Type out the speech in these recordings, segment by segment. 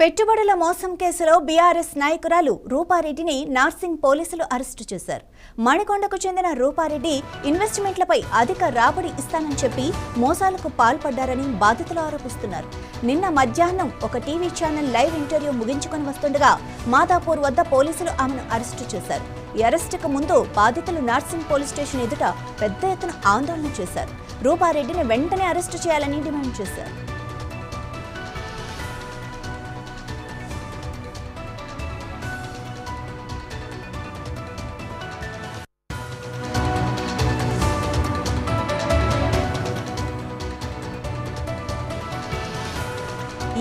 పెట్టుబడుల మోసం కేసులో బీఆర్ఎస్ నాయకురాలు రూపారెడ్డిని నార్సింగ్ పోలీసులు అరెస్టు చేశారు. మణికొండకు చెందిన రూపారెడ్డి ఇన్వెస్ట్మెంట్లపై అధిక రాబడి ఇస్తానని చెప్పి మోసాలకు పాల్పడ్డారని బాధితులు ఆరోపిస్తున్నారు. నిన్న మధ్యాహ్నం ఒక టీవీ ఛానల్ లైవ్ ఇంటర్వ్యూ ముగించుకొని వస్తుండగా మాదాపూర్ వద్ద పోలీసులు ఆమెను అరెస్టు చేశారు. ఈ అరెస్టుకు ముందు బాధితులు నార్సింగ్ పోలీస్ స్టేషన్ ఎదుట పెద్ద ఎత్తున ఆందోళన చేశారు. రూపారెడ్డిని వెంటనే అరెస్టు చేయాలని డిమాండ్ చేశారు.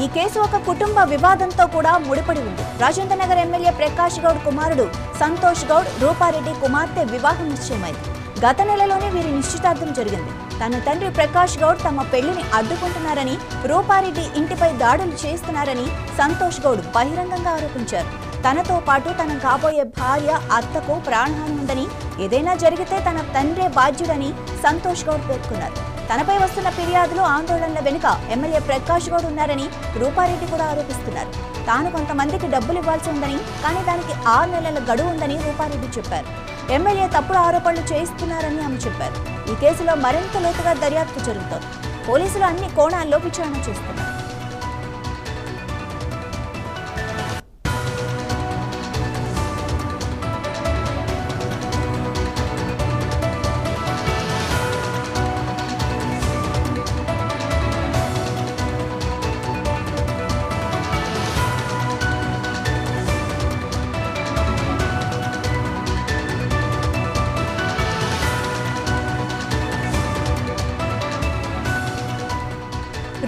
ఈ కేసు ఒక కుటుంబ వివాదంతో కూడా ముడిపడి ఉంది. రాజేంద్రనగర్ ఎమ్మెల్యే ప్రకాష్ గౌడ్ కుమారుడు సంతోష్ గౌడ్ రూపారెడ్డి కుమార్తె వివాహం నిశ్చయమైంది. గత నెలలోనే వీరి నిశ్చితార్థం జరిగింది. తన తండ్రి ప్రకాష్ గౌడ్ తమ పెళ్లిని అడ్డుకుంటున్నారని, రూపారెడ్డి ఇంటిపై దాడులు చేస్తున్నారని సంతోష్ గౌడ్ బహిరంగంగా ఆరోపించారు. తనతో పాటు తన కాబోయే భార్య అత్తకు ప్రాణహాని ఉందని, ఏదైనా జరిగితే తన తండ్రే బాధ్యుడని సంతోష్ గౌడ్ పేర్కొన్నారు. తనపై వస్తున్న ఫిర్యాదులు ఆందోళనల వెనుక ఎమ్మెల్యే ప్రకాష్ గౌడ్ ఉన్నారని రూపారెడ్డి కూడా ఆరోపిస్తున్నారు. తాను కొంతమందికి డబ్బులు ఇవ్వాల్సి ఉందని, కానీ దానికి 6 నెలల గడువు ఉందని రూపారెడ్డి చెప్పారు. ఎమ్మెల్యే తప్పుడు ఆరోపణలు చేయిస్తున్నారని ఆమె చెప్పారు. ఈ కేసులో మరింత లోతుగా దర్యాప్తు జరుగుతోంది. పోలీసులు అన్ని కోణాల్లో విచారణ చేస్తున్నారు.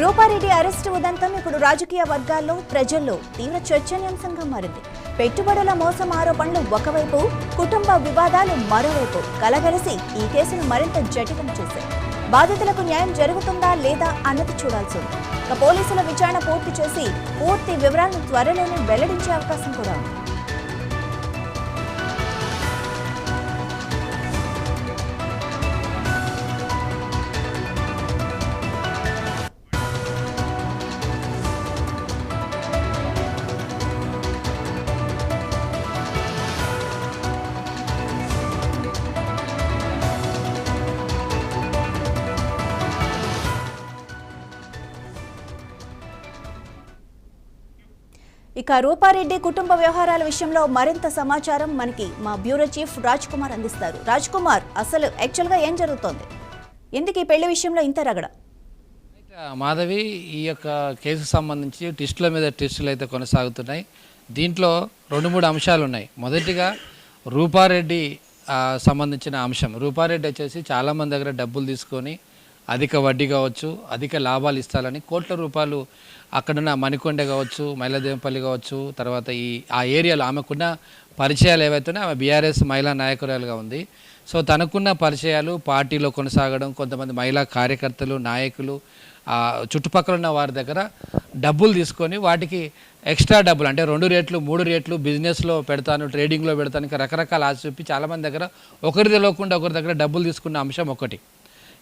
రూపారెడ్డి అరెస్టు ఉదంతం ఇప్పుడు రాజకీయ వర్గాల్లో, ప్రజల్లో తీవ్ర చర్చనీయాంశంగా మారింది. పెట్టుబడుల మోసం ఆరోపణలు ఒకవైపు, కుటుంబ వివాదాలు మరోవైపు కలగలిసి ఈ కేసును మరింత జటిలం చేశాయి. బాధితులకు న్యాయం జరుగుతుందా లేదా అన్నది చూడాల్సి ఉంది. ఇక పోలీసుల విచారణ పూర్తి చేసి పూర్తి వివరాలను త్వరలోనే వెల్లడించే అవకాశం కూడా ఉంది. ఇక రూపారెడ్డి కుటుంబ వ్యవహారాల విషయంలో మరింత సమాచారం మనకి మా బ్యూరో చీఫ్ రాజ్ కుమార్ అందిస్తారు. రాజ్ కుమార్, అసలు యాక్చువల్గా ఏం జరుగుతోంది? ఎందుకు ఈ పెళ్లి విషయంలో ఇంత రగడ? మాధవి, ఈ యొక్క కేసుకు సంబంధించి టెస్టుల మీద టెస్టులు అయితే కొనసాగుతున్నాయి. దీంట్లో 2-3 అంశాలు ఉన్నాయి. మొదటిగా రూపారెడ్డి సంబంధించిన అంశం. రూపారెడ్డి వచ్చేసి చాలామంది దగ్గర డబ్బులు తీసుకొని అధిక వడ్డీ కావచ్చు, అధిక లాభాలు ఇస్తారని కోట్ల రూపాయలు అక్కడున్న మణికొండ కావచ్చు, మైలదేవంపల్లి కావచ్చు, తర్వాత ఆ ఏరియాలో ఆమెకున్న పరిచయాలు ఏవైతున్నాయో ఆమె బీఆర్ఎస్ మహిళా నాయకురాలుగా ఉంది. సో తనకున్న పరిచయాలు పార్టీలో కొనసాగడం, కొంతమంది మహిళా కార్యకర్తలు, నాయకులు, చుట్టుపక్కల ఉన్న వారి దగ్గర డబ్బులు తీసుకొని వాటికి ఎక్స్ట్రా డబ్బులు అంటే 2 రేట్లు 3 రేట్లు బిజినెస్లో పెడతాను, ట్రేడింగ్లో పెడతాను, ఇంకా రకరకాల ఆశ చూపి చాలామంది దగ్గర ఒకరి తెలియకుండా ఒకరి దగ్గర డబ్బులు తీసుకున్న అంశం ఒకటి.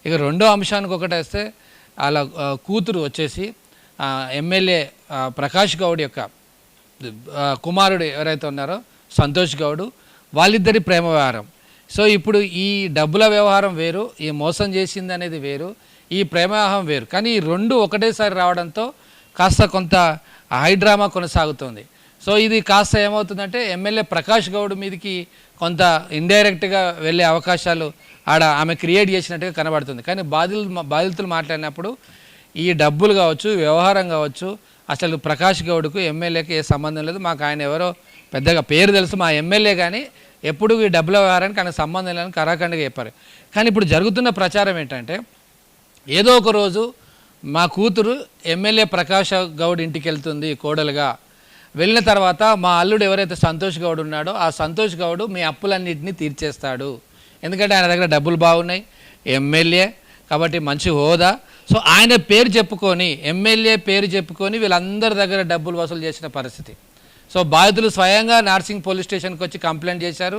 ఇక రెండో అంశానికి ఒకటేస్తే వాళ్ళ కూతురు వచ్చేసి ఎమ్మెల్యే ప్రకాష్ గౌడ్ యొక్క కుమారుడు ఎవరైతే ఉన్నారో సంతోష్ గౌడ్, వాళ్ళిద్దరి ప్రేమ వ్యవహారం. సో ఇప్పుడు ఈ డబ్బుల వ్యవహారం వేరు, ఈ మోసం చేసింది అనేది వేరు, ఈ ప్రేమ వ్యవహారం వేరు. కానీ ఈ రెండు ఒకటేసారి రావడంతో కాస్త కొంత హైడ్రామా కొనసాగుతుంది. సో ఇది కాస్త ఏమవుతుందంటే ఎమ్మెల్యే ప్రకాష్ గౌడ్ మీదకి కొంత ఇండైరెక్ట్గా వెళ్ళే అవకాశాలు ఆమె క్రియేట్ చేసినట్టుగా కనబడుతుంది. కానీ బాధితులు మాట్లాడినప్పుడు ఈ డబ్బులు కావచ్చు, వ్యవహారం కావచ్చు, అసలు ప్రకాష్ గౌడ్కు ఎమ్మెల్యేకి ఏ సంబంధం లేదు, మాకు ఆయన ఎవరో పెద్దగా పేరు తెలుసు, మా ఎమ్మెల్యే కానీ ఎప్పుడు ఈ డబ్బుల వ్యవహారానికి ఆయన సంబంధం లేదని కరాఖండిగా చెప్పారు. కానీ ఇప్పుడు జరుగుతున్న ప్రచారం ఏంటంటే ఏదో ఒక రోజు మా కూతురు ఎమ్మెల్యే ప్రకాష్ గౌడ్ ఇంటికి వెళ్తుంది కోడలుగా, వెళ్ళిన తర్వాత మా అల్లుడు ఎవరైతే సంతోష్ గౌడ్ ఉన్నాడో ఆ సంతోష్ గౌడ్ మీ అప్పులన్నింటినీ తీర్చేస్తాడు, ఎందుకంటే ఆయన దగ్గర డబ్బులు బాగున్నాయి, ఎమ్మెల్యే కాబట్టి మంచి హోదా. సో ఆయన పేరు చెప్పుకొని, ఎమ్మెల్యే పేరు చెప్పుకొని వీళ్ళందరి దగ్గర డబ్బులు వసూలు చేసిన పరిస్థితి. సో బాధితులు స్వయంగా నార్సింగ్ పోలీస్ స్టేషన్కి వచ్చి కంప్లైంట్ చేశారు,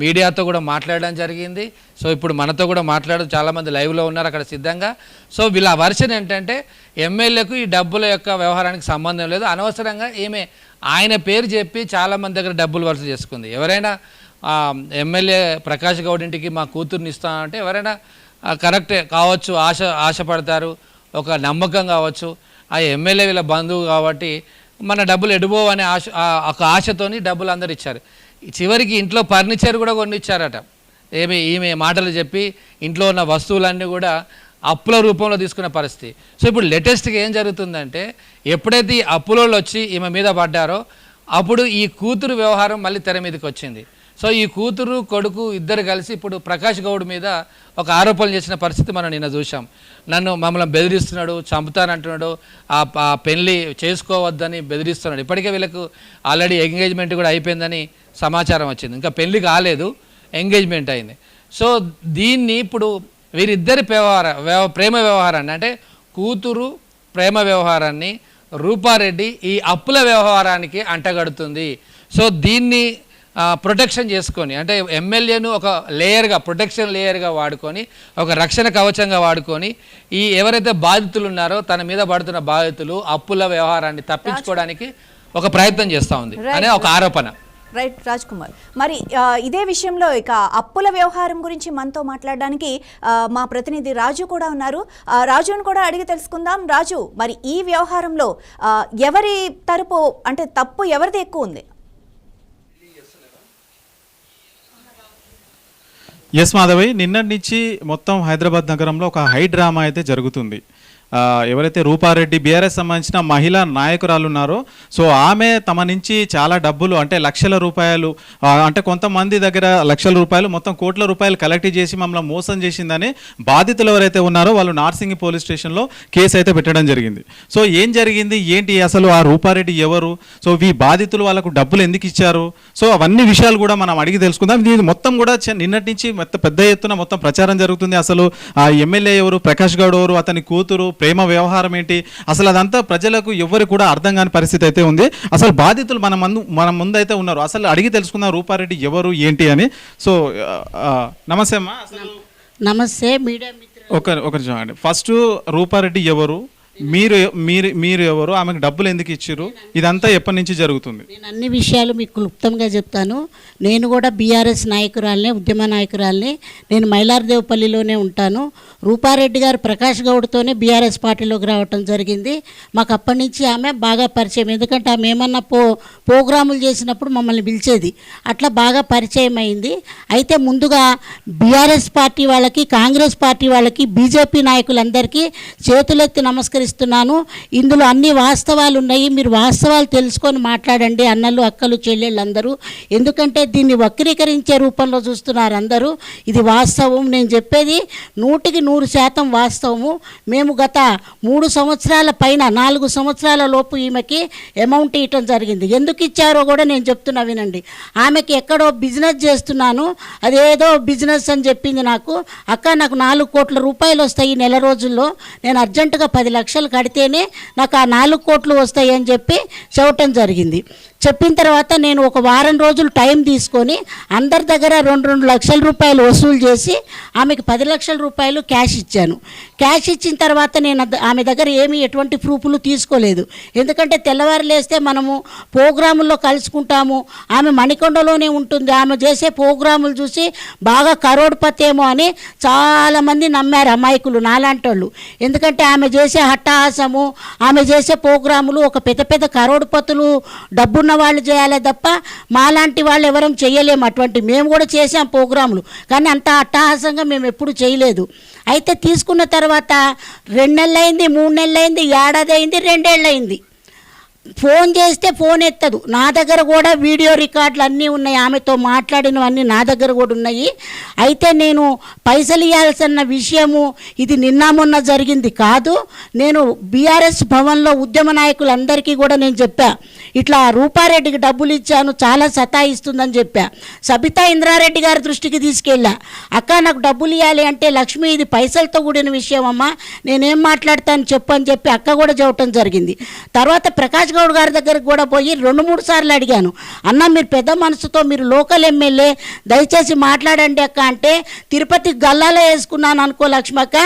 మీడియాతో కూడా మాట్లాడడం జరిగింది. సో ఇప్పుడు మనతో కూడా మాట్లాడు చాలామంది లైవ్లో ఉన్నారు అక్కడ సిద్ధంగా. సో వీళ్ళ వర్షన్ ఏంటంటే ఎమ్మెల్యేకు ఈ డబ్బుల యొక్క వ్యవహారానికి సంబంధం లేదు, అనవసరంగా ఈమె ఆయన పేరు చెప్పి చాలామంది దగ్గర డబ్బులు వసూలు చేసుకుంది. ఎవరైనా ఎమ్మెల్యే ప్రకాష్ గౌడ్ ఇంటికి మా కూతుర్ని ఇస్తామంటే ఎవరైనా కరెక్టే కావచ్చు, ఆశపడతారు, ఒక నమ్మకం కావచ్చు. ఆ ఎమ్మెల్యే వీళ్ళ బంధువు కాబట్టి మన డబ్బులు ఎడుబో అనే ఒక ఆశతోని డబ్బులు అందరు ఇచ్చారు. చివరికి ఇంట్లో ఫర్నిచర్ కూడా కొన్ని ఇచ్చారట. ఈమె మాటలు చెప్పి ఇంట్లో ఉన్న వస్తువులన్నీ కూడా అప్పుల రూపంలో తీసుకున్న పరిస్థితి. సో ఇప్పుడు లేటెస్ట్గా ఏం జరుగుతుందంటే ఎప్పుడైతే ఈ అప్పులోళ్ళు వచ్చి ఈమె మీద పడ్డారో అప్పుడు ఈ కూతురు వ్యవహారం మళ్ళీ తెర మీదకి వచ్చింది. సో ఈ కూతురు కొడుకు ఇద్దరు కలిసి ఇప్పుడు ప్రకాష్ గౌడ్ మీద ఒక ఆరోపణలు చేసిన పరిస్థితి మనం నిన్న చూసాం. మమ్మల్ని బెదిరిస్తున్నాడు, చంపుతానంటున్నాడు, ఆ పెళ్లి చేసుకోవద్దని బెదిరిస్తున్నాడు. ఇప్పటికే వీళ్ళకు ఆల్రెడీ ఎంగేజ్మెంట్ కూడా అయిపోయిందని సమాచారం వచ్చింది, ఇంకా పెళ్లి కాలేదు, ఎంగేజ్మెంట్ అయింది. సో దీన్ని ఇప్పుడు వీరిద్దరి ప్రేమ వ్యవహారాన్ని అంటే కూతురు ప్రేమ వ్యవహారాన్ని రూపారెడ్డి ఈ అప్పుల వ్యవహారానికి అంటగడుతుంది. సో దీన్ని ప్రొటెక్షన్ చేసుకొని అంటే ఎమ్మెల్యేను ఒక లేయర్గా ప్రొటెక్షన్ లేయర్గా వాడుకొని ఒక రక్షణ కవచంగా వాడుకొని ఈ ఎవరైతే బాధితులు ఉన్నారో తన మీద పడుతున్న బాధితులు అప్పుల వ్యవహారాన్ని తప్పించుకోవడానికి ఒక ప్రయత్నం చేస్తూ ఉంది అనే ఒక ఆరోపణ. రైట్ రాజ్ కుమార్, మరి ఇదే విషయంలో ఇక అప్పుల వ్యవహారం గురించి మనతో మాట్లాడడానికి మా ప్రతినిధి రాజు కూడా ఉన్నారు. రాజును కూడా అడిగి తెలుసుకుందాం. రాజు, మరి ఈ వ్యవహారంలో ఎవరి తరపు అంటే తప్పు ఎవరిది ఎక్కువ ఉంది? ఎస్ మాధవి, నిన్నటి నుంచి మొత్తం హైదరాబాద్ నగరంలో ఒక హై డ్రామా అయితే జరుగుతుంది. ఎవరైతే రూపారెడ్డి బీఆర్ఎస్ సంబంధించిన మహిళా నాయకురాలు ఉన్నారో సో ఆమె తమ నుంచి చాలా డబ్బులు అంటే లక్షల రూపాయలు అంటే కొంతమంది దగ్గర లక్షల రూపాయలు మొత్తం కోట్ల రూపాయలు కలెక్ట్ చేసి మమ్మల్ని మోసం చేసిందని బాధితులు ఎవరైతే ఉన్నారో వాళ్ళు నార్సింగి పోలీస్ స్టేషన్లో కేసు అయితే పెట్టడం జరిగింది. సో ఏం జరిగింది ఏంటి, అసలు ఆ రూపారెడ్డి ఎవరు, సో ఈ బాధితులు వాళ్ళకు డబ్బులు ఎందుకు ఇచ్చారు, సో అవన్నీ విషయాలు కూడా మనం అడిగి తెలుసుకుందాం. దీని మొత్తం కూడా నిన్నటి నుంచి పెద్ద ఎత్తున మొత్తం ప్రచారం జరుగుతుంది. అసలు ఆ ఎమ్మెల్యే ఎవరు, ప్రకాష్ గౌడ్ ఎవరు, అతని కూతురు ప్రేమ వ్యవహారం ఏంటి, అసలు అదంతా ప్రజలకు ఎవరు కూడా అర్థం కాని పరిస్థితి అయితే ఉంది. అసలు బాధితులు మన ముందు అయితే ఉన్నారు. అసలు అడిగి తెలుసుకుందాం రూపారెడ్డి ఎవరు ఏంటి అని. సో నమస్తే అమ్మా. నమస్తే మీడియా మిత్రులు. ఒక నిమిషం అండి. ఫస్ట్ రూపారెడ్డి ఎవరు, మీరు ఎవరు, ఆమెకు డబ్బులు ఎందుకు ఇచ్చారు, ఇదంతా ఎప్పటి నుంచి జరుగుతుంది? నేను అన్ని విషయాలు మీకు క్లుప్తంగా చెప్తాను. నేను కూడా బీఆర్ఎస్ నాయకురాలనే, ఉద్యమ నాయకురాలని. నేను మైలార్దేవపల్లిలోనే ఉంటాను. రూపారెడ్డి గారు ప్రకాష్ గౌడ్తోనే బీఆర్ఎస్ పార్టీలోకి రావటం జరిగింది. మాకు అప్పటి నుంచి ఆమె బాగా పరిచయం, ఎందుకంటే ఆమె ఏమన్నా ప్రోగ్రాములు చేసినప్పుడు మమ్మల్ని పిలిచేది, అట్లా బాగా పరిచయం అయింది. అయితే ముందుగా బీఆర్ఎస్ పార్టీ వాళ్ళకి, కాంగ్రెస్ పార్టీ వాళ్ళకి, బీజేపీ నాయకులందరికీ చేతులెత్తి నమస్కరిస్తున్నాను. ఇందులో అన్ని వాస్తవాలు ఉన్నాయి, మీరు వాస్తవాలు తెలుసుకొని మాట్లాడండి అన్నలు, అక్కలు, చెల్లెళ్ళు అందరూ. ఎందుకంటే దీన్ని వక్రీకరించే రూపంలో చూస్తున్నారు అందరూ. ఇది వాస్తవం, నేను చెప్పేది 100% వాస్తవము. మేము గత 3 సంవత్సరాల పైన 4 సంవత్సరాల లోపు ఈమెకి అమౌంట్ ఇవ్వటం జరిగింది. ఎందుకు ఇచ్చారో కూడా నేను చెప్తున్నా వినండి. ఆమెకి ఎక్కడో బిజినెస్ చేస్తున్నాను, అదేదో బిజినెస్ అని చెప్పింది నాకు. అక్క నాకు 4 కోట్ల రూపాయలు వస్తాయి నెల రోజుల్లో, నేను అర్జెంటుగా 10 లక్షలు కడితేనే నాకు ఆ 4 కోట్లు వస్తాయి అని చెప్పి చెప్పటం జరిగింది. చెప్పిన తర్వాత నేను ఒక వారం రోజులు టైం తీసుకొని అందరి దగ్గర 2 లక్షల రూపాయలు వసూలు చేసి ఆమెకు 10 లక్షల రూపాయలు క్యాష్ ఇచ్చాను. క్యాష్ ఇచ్చిన తర్వాత నేను ఆమె దగ్గర ఎటువంటి ప్రూఫ్లు తీసుకోలేదు. ఎందుకంటే తెల్లవారు లేస్తే మనము ప్రోగ్రాముల్లో కలుసుకుంటాము, ఆమె మణికొండలోనే ఉంటుంది, ఆమె చేసే ప్రోగ్రాములు చూసి బాగా కరోడ్పతి ఏమో అని చాలామంది నమ్మారు అమాయకులు నాలాంటి వాళ్ళు. ఎందుకంటే ఆమె చేసే హట్టహాసము, ఆమె చేసే ప్రోగ్రాములు ఒక పెద్ద కరోడ్పతులు డబ్బున్న వాళ్ళు చేయాలే తప్ప మాలాంటి వాళ్ళు ఎవరం చేయలేము. అటువంటి మేము కూడా చేసాం ప్రోగ్రాములు, కానీ అంత అట్టహాసంగా మేము ఎప్పుడు చేయలేదు. అయితే తీసుకున్న తర్వాత 2 నెలలైంది, 3 నెలలైంది, ఏడాది అయింది, 2 ఏళ్ళు అయింది. ఫోన్ చేస్తే ఫోన్ ఎత్తదు. నా దగ్గర కూడా వీడియో రికార్డులు అన్నీ ఉన్నాయి, ఆమెతో మాట్లాడినవన్నీ నా దగ్గర కూడా ఉన్నాయి. అయితే నేను పైసలు ఇవ్వాల్సిన విషయము ఇది నిన్న మొన్న జరిగింది కాదు. నేను బీఆర్ఎస్ భవన్లో ఉద్యమ నాయకులందరికీ కూడా నేను చెప్పా, ఇట్లా రూపారెడ్డికి డబ్బులు ఇచ్చాను, చాలా సతాయిస్తుందని చెప్పా. సబితా ఇంద్రారెడ్డి గారి దృష్టికి తీసుకెళ్ళా. అక్క నాకు డబ్బులు ఇవ్వాలి అంటే, లక్ష్మి ఇది పైసలతో కూడిన విషయం అమ్మా, నేనేం మాట్లాడతాను చెప్పు అని చెప్పి అక్క కూడా చెప్పడం జరిగింది. తర్వాత ప్రకాష్ గౌడ్ గారి దగ్గరికి కూడా పోయి 2-3 సార్లు అడిగాను, అన్న మీరు పెద్ద మనసుతో, మీరు లోకల్ ఎమ్మెల్యే, దయచేసి మాట్లాడండి అక్క అంటే, తిరుపతి గల్లాలో వేసుకున్నాను అనుకో లక్ష్మక్క,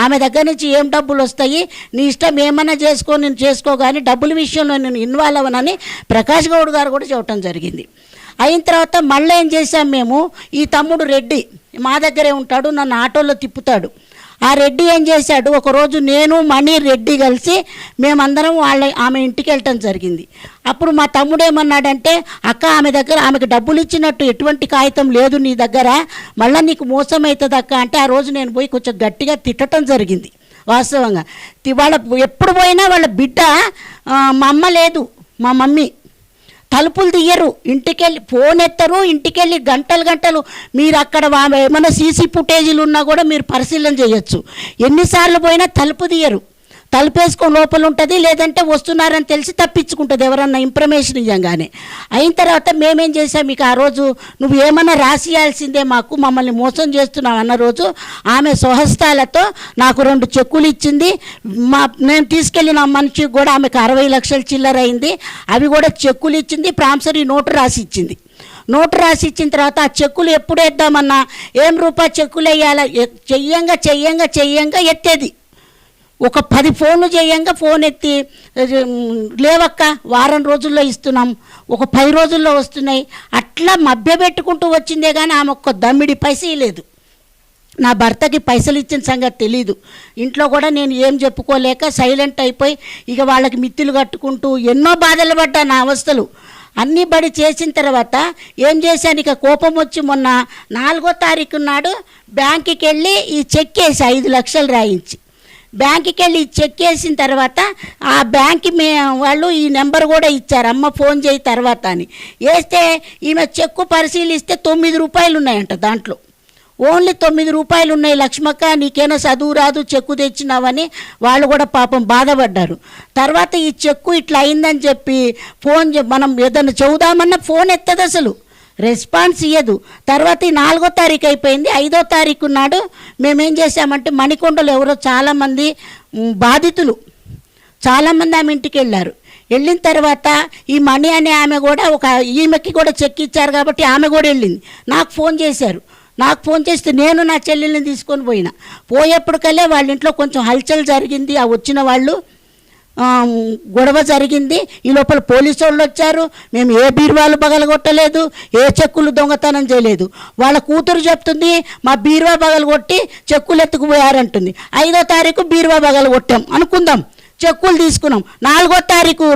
ఆమె దగ్గర నుంచి ఏం డబ్బులు వస్తాయి, నీ ఇష్టం ఏమన్నా చేసుకో, నేను చేసుకో, కానీ డబ్బుల విషయంలో నేను ఇన్వాల్వ్ అవ్వనని ప్రకాష్ గౌడ్ గారు కూడా చెప్పడం జరిగింది. అయిన తర్వాత మళ్ళీ ఏం చేశాం మేము, ఈ తమ్ముడు రెడ్డి మా దగ్గరే ఉంటాడు, నన్ను ఆటోలో తిప్పుతాడు. ఆ రెడ్డి ఏం చేశాడు, ఒకరోజు నేను మణి రెడ్డి కలిసి మేమందరం ఆమె ఇంటికి వెళ్ళటం జరిగింది. అప్పుడు మా తమ్ముడు ఏమన్నాడంటే, అక్క ఆమె దగ్గర ఆమెకు డబ్బులు ఇచ్చినట్టు ఎటువంటి కాగితం లేదు నీ దగ్గర, మళ్ళీ నీకు మోసం అవుతుంది అక్క అంటే, ఆ రోజు నేను పోయి కొంచెం గట్టిగా తిట్టడం జరిగింది. వాస్తవంగా వాళ్ళ ఎప్పుడు పోయినా వాళ్ళ బిడ్డ, మా అమ్మ లేదు, మా మమ్మీ తలుపులు తీయరు, ఇంటికెళ్ళి ఫోన్ ఎత్తరు, ఇంటికెళ్ళి గంటలు మీరు అక్కడ ఏమైనా సీసీ ఫుటేజీలు ఉన్నా కూడా మీరు పరిశీలన చేయొచ్చు. ఎన్నిసార్లు పోయినా తలుపు తీయరు, తలుపేసుకొని లోపల ఉంటుంది, లేదంటే వస్తున్నారని తెలిసి తప్పించుకుంటుంది ఎవరన్నా ఇన్ఫర్మేషన్ ఇవ్వగానే. అయిన తర్వాత మేమేం చేసాం, మీకు ఆ రోజు నువ్వు ఏమన్నా రాసియాల్సిందే, మమ్మల్ని మోసం చేస్తున్నావు అన్న రోజు ఆమె స్వహస్తాలతో నాకు 2 చెక్కులు ఇచ్చింది. నేను తీసుకెళ్ళిన మనిషికి కూడా ఆమెకు 60 లక్షల చిల్లర అయింది. అవి కూడా చెక్కులు ఇచ్చింది, ప్రామిసరీ నోటు రాసి ఇచ్చింది. నోటు రాసి ఇచ్చిన తర్వాత ఆ చెక్కులు ఎప్పుడు వేద్దామన్నా, ఏం రూపాయి చెక్కులు వేయాలా, చెయ్యంగా ఎత్తేది. ఒక 10 ఫోన్లు చేయంగా ఫోన్ ఎత్తి, లేవక్క వారం రోజుల్లో ఇస్తున్నాం, ఒక 10 రోజుల్లో వస్తున్నాయి, అట్లా మభ్యపెట్టుకుంటూ వచ్చిందే కానీ ఆమె ఒక్క దమ్మిడి పైసే లేదు. నా భర్తకి పైసలు ఇచ్చిన సంగతి తెలీదు. ఇంట్లో కూడా నేను ఏం చెప్పుకోలేక సైలెంట్ అయిపోయి ఇక వాళ్ళకి మిత్తులు కట్టుకుంటూ ఎన్నో బాధలు పడ్డా. నా అవస్థలు అన్నీ బడి చేసిన తర్వాత ఏం చేశాను, ఇక కోపం వచ్చి మొన్న 4వ తారీఖు నాడు బ్యాంకుకి వెళ్ళి ఈ చెక్ వేసి 5 లక్షలు రాయించి, బ్యాంకుకి వెళ్ళి చెక్ వేసిన తర్వాత ఆ బ్యాంక్ వాళ్ళు ఈ నెంబర్ కూడా ఇచ్చారు, అమ్మ ఫోన్ చేయి తర్వాత అని. వేస్తే ఈమె చెక్కు పరిశీలిస్తే 9 రూపాయలు ఉన్నాయంట, దాంట్లో ఓన్లీ 9 రూపాయలు ఉన్నాయి. లక్ష్మక్క నీకేనా చదువు రాదు, చెక్కు తెచ్చినావని వాళ్ళు కూడా పాపం బాధపడ్డారు. తర్వాత ఈ చెక్కు ఇట్లా అయిందని చెప్పి ఫోన్ మనం ఏదైనా చెబుదామన్నా ఫోన్ ఎత్తదు, అసలు రెస్పాన్స్ ఇయ్యదు. తర్వాత ఈ 4వ తారీఖు అయిపోయింది. 5వ తారీఖు నాడు మేమేం చేసామంటే, మణికొండలో ఎవరో చాలామంది బాధితులు చాలామంది ఆమె ఇంటికి వెళ్ళారు. వెళ్ళిన తర్వాత ఈ మణి అనే ఆమె కూడా ఈమెకి కూడా చెక్ ఇచ్చారు కాబట్టి ఆమె కూడా వెళ్ళింది. నాకు ఫోన్ చేశారు. నాకు ఫోన్ చేస్తే నేను నా చెల్లెల్ని తీసుకొని పోయేప్పటికల్లా వాళ్ళ ఇంట్లో కొంచెం హల్చల్ జరిగింది. ఆ వచ్చిన వాళ్ళు గొడవ జరిగింది. ఈ లోపల పోలీసు వాళ్ళు వచ్చారు. మేము ఏ బీరువాలు పగలగొట్టలేదు, ఏ చెక్కులు దొంగతనం చేయలేదు. వాళ్ళ కూతురు చెప్తుంది, మా బీరువా పగలగొట్టి చెక్కులు ఎత్తుకుపోయారంటుంది. 5వ తారీఖు బీరువా పగలగొట్టాం అనుకుందాం, చెక్కులు తీసుకున్నాం. 4వ తారీఖు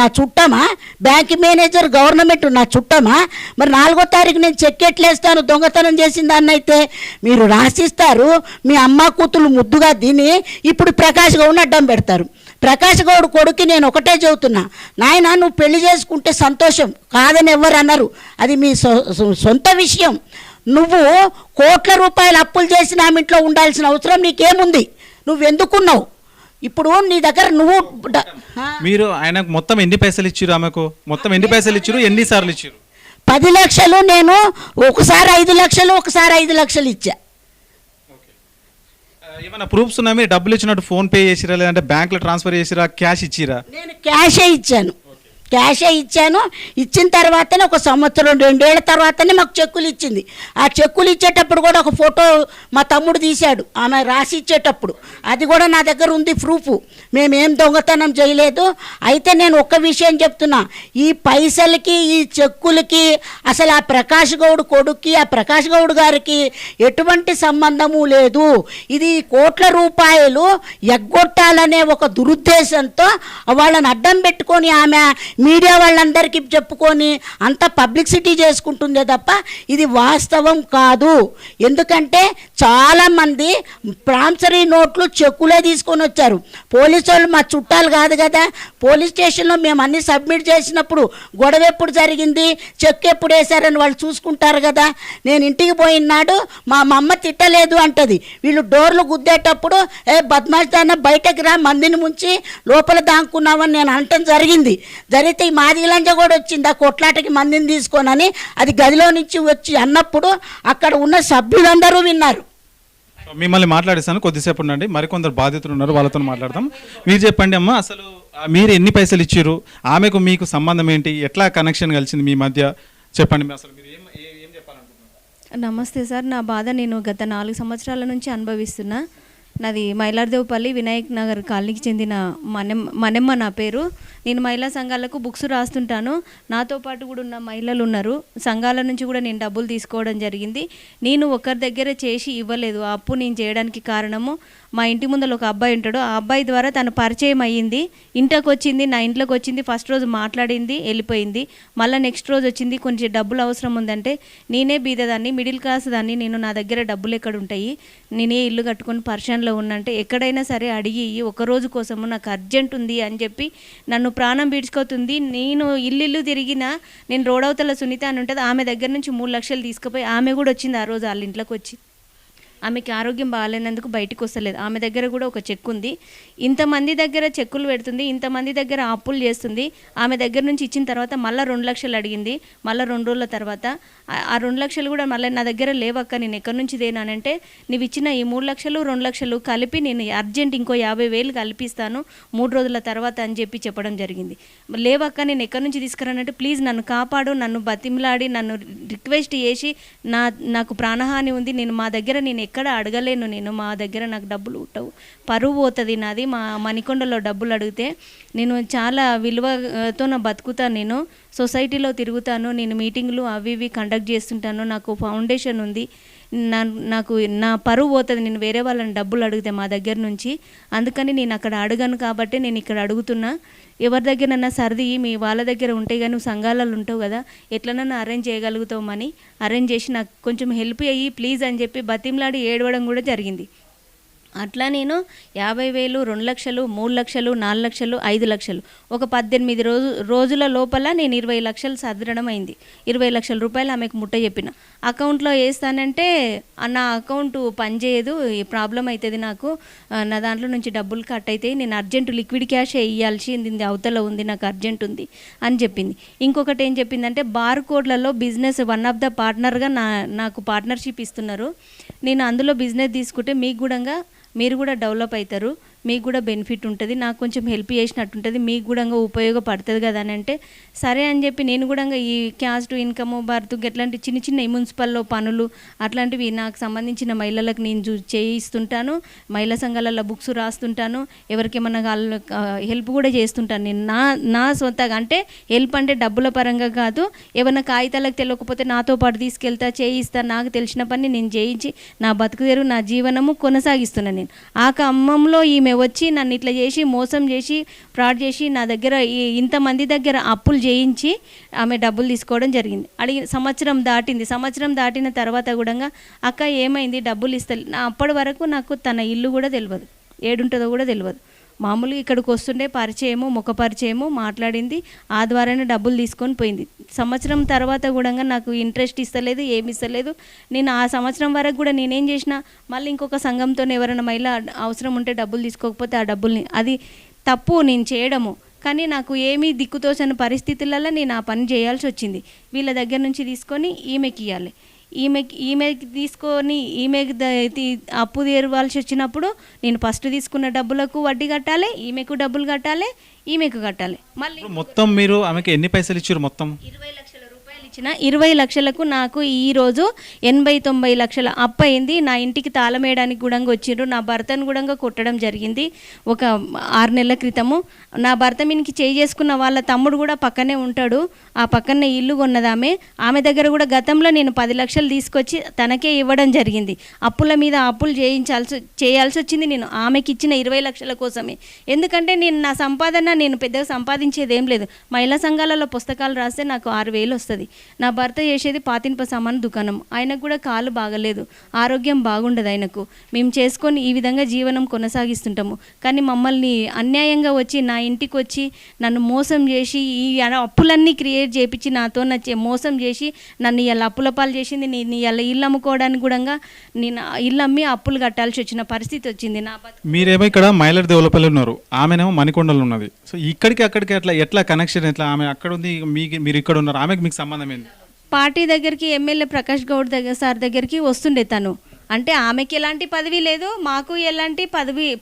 నా చుట్టమా, బ్యాంక్ మేనేజర్ గవర్నమెంట్ నా చుట్టమా, మరి 4వ తారీఖు నేను చెక్ ఎట్లేస్తాను దొంగతనం చేసిన దాన్ని? అయితే మీరు రాసిస్తారు, మీ అమ్మ కూతురు ముద్దుగా దీన్ని ఇప్పుడు ప్రకాష్ గౌడ్ని అడ్డం పెడతారు. ప్రకాష్ గౌడ్ కొడుకు నేను ఒకటే చెబుతున్నా, నాయన నువ్వు పెళ్లి చేసుకుంటే సంతోషం, కాదని ఎవరు అన్నారు, అది మీ సొంత విషయం. నువ్వు కోట్ల రూపాయలు అప్పులు చేసి నా ఇంట్లో ఉండాల్సిన అవసరం నీకేముంది? నువ్వెందుకున్నావు? ఇప్పుడు నీ దగ్గర మీరు ఆయనకు మొత్తం ఎన్ని పైసలు ఇచ్చారు? ఆమెకు మొత్తం ఎన్ని పైసలు ఇచ్చారు? ఎన్నిసార్లు ఇచ్చారు? 10 లక్షలు. నేను ఒకసారి 5 లక్షలు, ఒకసారి 5 లక్షలు ఇచ్చా. ఏమైనా ప్రూఫ్స్ ఉన్నా? మీరు డబ్బులు ఇచ్చినట్టు ఫోన్ పే చేసిరా, లేదంటే బ్యాంకులో ట్రాన్స్ఫర్ చేసిరా, క్యాష్ ఇచ్చిరా? నేను క్యాషే ఇచ్చాను. ఇచ్చిన తర్వాతనే 1 సంవత్సరం 2 ఏళ్ల తర్వాతనే మాకు చెక్కులు ఇచ్చింది. ఆ చెక్కులు ఇచ్చేటప్పుడు కూడా ఒక ఫోటో మా తమ్ముడు తీశాడు ఆమె రాసి ఇచ్చేటప్పుడు, అది కూడా నా దగ్గర ఉంది ప్రూఫ్. మేమేం దొంగతనం చేయలేదు. అయితే నేను ఒక్క విషయం చెప్తున్నా, ఈ పైసలకి ఈ చెక్కులకి అసలు ఆ ప్రకాష్ గౌడ్ కొడుక్కి, ఆ ప్రకాష్ గౌడ్ గారికి ఎటువంటి సంబంధము లేదు. ఇది కోట్ల రూపాయలు ఎగ్గొట్టాలనే ఒక దురుద్దేశంతో వాళ్ళని అడ్డం పెట్టుకొని ఆమె మీడియా వాళ్ళందరికీ చెప్పుకొని అంత పబ్లిసిటీ చేసుకుంటుందే తప్ప ఇది వాస్తవం కాదు. ఎందుకంటే చాలామంది ప్రామిసరీ నోట్లు చెక్కులే తీసుకొని వచ్చారు. పోలీసు వాళ్ళు మా చుట్టాలు కాదు కదా. పోలీస్ స్టేషన్లో మేము అన్నీ సబ్మిట్ చేసినప్పుడు గొడవ ఎప్పుడు జరిగింది, చెక్ ఎప్పుడు వేశారని వాళ్ళు చూసుకుంటారు కదా. నేను ఇంటికి పోయినాడు మా అమ్మ తిట్టలేదు అంటది. వీళ్ళు డోర్లు గుద్దేటప్పుడు బద్మాష్ దాన్న బయటకు రా, మందిని ముంచి లోపల దాక్కున్నామని నేను అనటం జరిగింది. అయితే ఈ మాదిగ లంజ కూడా వచ్చింది ఆ కొట్లాటకి మందిని తీసుకోనని, అది గదిలో నుంచి వచ్చి అన్నప్పుడు అక్కడ ఉన్న సభ్యులందరూ విన్నారు. మిమ్మల్ని మాట్లాడిస్తాను, కొద్దిసేపు ఉండండి. మరికొందరు బాధితులు ఉన్నారు, వాళ్ళతో మాట్లాడదాం. మీరు చెప్పండి అమ్మా, అసలు మీరు ఎన్ని పైసలు ఇచ్చారు, ఆమెకు మీకు సంబంధం ఏంటి, ఎట్లా కనెక్షన్ కలిసింది మీ మధ్య, చెప్పండి. అసలు మీరు ఏం చెప్పాలనుకుంటున్నారు? నమస్తే సార్, నా బాధ నేను గత 4 సంవత్సరాల నుంచి అనుభవిస్తున్నా. నాది మైలార్దేవపల్లి వినాయక్ నగర్ కాలనీకి చెందిన మನೆమ్మ నా పేరు. నేను మహిళా సంఘాలకు బుక్స్ రాస్తుంటాను. నాతో పాటు కూడా ఉన్న మహిళలు ఉన్నారు. సంఘాల నుంచి కూడా నేను డబ్బులు తీసుకోవడం జరిగింది. నేను ఒకరి దగ్గర చేసి ఇవ్వలేదు. ఆ అప్పు నేను చేయడానికి కారణము, మా ఇంటి ముందర ఒక అబ్బాయి ఉంటాడు. ఆ అబ్బాయి ద్వారా తను పరిచయం అయ్యింది, ఇంట్లోకి వచ్చింది, నా ఇంట్లోకి వచ్చింది. ఫస్ట్ రోజు మాట్లాడింది, వెళ్ళిపోయింది. మళ్ళీ నెక్స్ట్ రోజు వచ్చింది, కొంచెం డబ్బులు అవసరం ఉందంటే, నేనే బీదదాన్ని, మిడిల్ క్లాస్ దాన్ని, నేను నా దగ్గర డబ్బులు ఎక్కడ ఉంటాయి, నేనే ఇల్లు కట్టుకొని పర్షన్లో ఉన్నంటే ఎక్కడైనా సరే అడిగి ఒక రోజు కోసము నాకు అర్జెంట్ ఉంది అని చెప్పి నన్ను ప్రాణం పీడ్చుకోతుంది. నేను ఇల్లు తిరిగిన, నేను రోడవతల సునీత అని ఉంటుంది, ఆమె దగ్గర నుంచి 3 లక్షలు తీసుకుపోయి ఆమె కూడా వచ్చింది. ఆ రోజు వాళ్ళ ఇంట్లోకి వచ్చి ఆమెకి ఆరోగ్యం బాగాలేనందుకు బయటకు వస్తలేదు. ఆమె దగ్గర కూడా ఒక చెక్ ఉంది. ఇంతమంది దగ్గర చెక్కులు పెడుతుంది, ఇంతమంది దగ్గర అప్పులు చేస్తుంది. ఆమె దగ్గర నుంచి ఇచ్చిన తర్వాత మళ్ళీ 2 లక్షలు అడిగింది. మళ్ళీ 2 రోజుల తర్వాత ఆ 2 లక్షలు కూడా మళ్ళీ నా దగ్గర లేవక్క, నేను ఎక్కడి నుంచి దేనానంటే, నువ్వు ఇచ్చిన ఈ 3 లక్షలు 2 లక్షలు కలిపి నేను అర్జెంట్ ఇంకో 50,000 కల్పిస్తాను 3 రోజుల తర్వాత అని చెప్పి చెప్పడం జరిగింది. లేవక్క, నేను ఎక్కడి నుంచి తీసుకురానంటే, ప్లీజ్ నన్ను కాపాడు, నన్ను బతిమలాడి నన్ను రిక్వెస్ట్ చేసి, నాకు ప్రాణహాని ఉంది, నేను మా దగ్గర నేను ఎక్కడ అడగలేను, నేను మా దగ్గర నాకు డబ్బులు ఉండవు, పరువు పోతుంది నాది, మా మణికొండలో డబ్బులు అడిగితే నేను చాలా విలువతో నా బతుకుతాను, నేను సొసైటీలో తిరుగుతాను, నేను మీటింగ్లు అవి ఇవి కండక్ట్ చేస్తుంటాను, నాకు ఫౌండేషన్ ఉంది, నాకు నా పరువు పోతుంది నేను వేరే వాళ్ళని డబ్బులు అడిగితే మా దగ్గర నుంచి. అందుకని నేను అక్కడ అడగను కాబట్టి నేను ఇక్కడ అడుగుతున్నా. ఎవరి దగ్గరన్నా సర్ది మీ వాళ్ళ దగ్గర ఉంటే కానీ నువ్వు సంఘాలలో ఉంటావు కదా, ఎట్లనన్నా అరేంజ్ చేయగలుగుతామని అరేంజ్ చేసి నాకు కొంచెం హెల్ప్ అయ్యి ప్లీజ్ అని చెప్పి బతిమలాడి ఏడవడం కూడా జరిగింది. అట్లా నేను 50,000, 2 లక్షలు, 3 లక్షలు, 4 లక్షలు, 5 లక్షలు ఒక 18 రోజుల లోపల నేను 20 లక్షలు సదరడం అయింది. 20 లక్షల రూపాయలు ఆమెకు ముట్ట చెప్పిన. అకౌంట్లో వేస్తానంటే నా అకౌంట్ పనిచేయదు, ప్రాబ్లం అవుతుంది నాకు, నా దాంట్లో నుంచి డబ్బులు కట్ అవుతాయి, నేను అర్జెంటు లిక్విడ్ క్యాష్ వేయాల్సింది అవతల ఉంది, నాకు అర్జెంట్ ఉంది అని చెప్పింది. ఇంకొకటి ఏం చెప్పిందంటే, బార్ కోడ్లలో బిజినెస్ వన్ ఆఫ్ ద పార్ట్నర్గా నాకు పార్ట్నర్షిప్ ఇస్తున్నారు, నేను అందులో బిజినెస్ తీసుకుంటే మీకు కూడా మీరు కూడా డెవలప్ అవుతారు, మీకు కూడా బెనిఫిట్ ఉంటుంది, నాకు కొంచెం హెల్ప్ చేసినట్టు ఉంటుంది, మీకు కూడా ఉపయోగపడుతుంది కదా అని అంటే, సరే అని చెప్పి నేను కూడా ఈ క్యాస్ట్ ఇన్కమ్ బర్త్ ఎట్లాంటి చిన్న చిన్న మున్సిపల్లో పనులు అట్లాంటివి నాకు సంబంధించిన మహిళలకు నేను చేయిస్తుంటాను, మహిళా సంఘాలలో బుక్స్ రాస్తుంటాను, ఎవరికేమన్నా హెల్ప్ కూడా చేస్తుంటాను. నేను నా సొంతగా, అంటే హెల్ప్ అంటే డబ్బుల పరంగా కాదు, ఏమన్నా కాగితాలకు తెలియకపోతే నాతో పాటు తీసుకెళ్తా, చేయిస్తా, నాకు తెలిసిన పని నేను చేయించి నా బతుకుదేరు నా జీవనము కొనసాగిస్తున్నాను. నేను ఆ ఖమ్మంలో ఈమె వచ్చి నన్ను ఇట్లా చేసి మోసం చేసి ఫ్రాడ్ చేసి నా దగ్గర ఇంతమంది దగ్గర అప్పులు చేయించి ఆమె డబ్బులు తీసుకోవడం జరిగింది. సంవత్సరం దాటింది. సంవత్సరం దాటిన తర్వాత కూడా అక్క ఏమైంది డబ్బులు ఇస్తా, అప్పటి వరకు నాకు తన ఇల్లు కూడా తెలియదు, ఏడుంటుందో కూడా తెలియదు. మామూలుగా ఇక్కడికి వస్తుండే పరిచయము, ముఖ పరిచయము మాట్లాడింది, ఆ ద్వారానే డబ్బులు తీసుకొని పోయింది. సంవత్సరం తర్వాత కూడా నాకు ఇంట్రెస్ట్ ఇస్తలేదు, ఏమి ఇస్తలేదు. నేను ఆ సంవత్సరం వరకు కూడా నేనేం చేసిన, మళ్ళీ ఇంకొక సంఘంతో ఎవరైనా మహిళ అవసరం ఉంటే డబ్బులు తీసుకోకపోతే ఆ డబ్బుల్ని, అది తప్పు నేను చేయడము, కానీ నాకు ఏమీ దిక్కుతోచని పరిస్థితులలో నేను ఆ పని చేయాల్సి వచ్చింది. వీళ్ళ దగ్గర నుంచి తీసుకొని ఈమెకి ఇవ్వాలి, ఈమెకి తీసుకొని ఈమెకి అప్పు తీరవాల్సి వచ్చినప్పుడు నేను ఫస్ట్ తీసుకున్న డబ్బులకు వడ్డీ కట్టాలి, ఈమెకు డబ్బులు కట్టాలి, ఈమెకు కట్టాలి. మళ్ళీ మొత్తం మీరు ఆమెకి ఎన్ని పైసలు ఇచ్చారు? మొత్తం 20 లక్షల రూపాయలు ఇచ్చిన. 20 లక్షలకు నాకు ఈరోజు 80-90 లక్షల అప్పు అయింది. నా ఇంటికి తాళం వేయడానికి కూడా వచ్చిండ్రు, నా భర్తను కూడా కొట్టడం జరిగింది ఒక 6 నెలల క్రితము. నా భర్త మీనికి చేసుకున్న వాళ్ళ తమ్ముడు కూడా పక్కనే ఉంటాడు, ఆ పక్కనే ఇల్లు కొన్నదామె. ఆమె దగ్గర కూడా గతంలో నేను 10 లక్షలు తీసుకొచ్చి తనకే ఇవ్వడం జరిగింది. అప్పుల మీద అప్పులు చేయాల్సి వచ్చింది నేను ఆమెకి ఇచ్చిన 20 లక్షల కోసమే. ఎందుకంటే నేను నా సంపాదన నేను పెద్దగా సంపాదించేది ఏం లేదు. మహిళా సంఘాలలో పుస్తకాలు రాస్తే నాకు 6,000 వస్తుంది. నా భర్త చేసేది పాతింప సామాన్ దుకాణం. ఆయనకు కూడా కాలు బాగలేదు, ఆరోగ్యం బాగుండదు ఆయనకు. మేము చేసుకొని ఈ విధంగా జీవనం కొనసాగిస్తుంటాము. కానీ మమ్మల్ని అన్యాయంగా వచ్చి నా ఇంటికి వచ్చి నన్ను మోసం చేసి ఈ అప్పులన్నీ క్రియేట్ చేయించి నాతో మోసం చేసి నన్ను ఇలా అప్పుల పాలు చేసింది. నేను ఇలా ఇల్లు అమ్ముకోవడానికి కూడా నేను ఇల్లు అమ్మి అప్పులు కట్టాల్సి వచ్చిన పరిస్థితి వచ్చింది. నా మీరేమో ఇక్కడ మైలర్ దేవులపల్లి ఉన్నారు, ఆమెనేమో మణికొండలు ఉన్నది. సో ఇక్కడికి అక్కడికి ఎట్లా కనెక్షన్, ఎట్లా ఆమె అక్కడ ఉంది, మీరు ఇక్కడ ఉన్నారు, ఆమెకి మీకు సంబంధం ఏంది? పార్టీ దగ్గరికి ఎమ్మెల్యే ప్రకాష్ గౌడ్ సార్ దగ్గరికి వస్తుండే తను. అంటే ఆమెకి ఎలాంటి పదవి లేదు, మాకు ఎలాంటి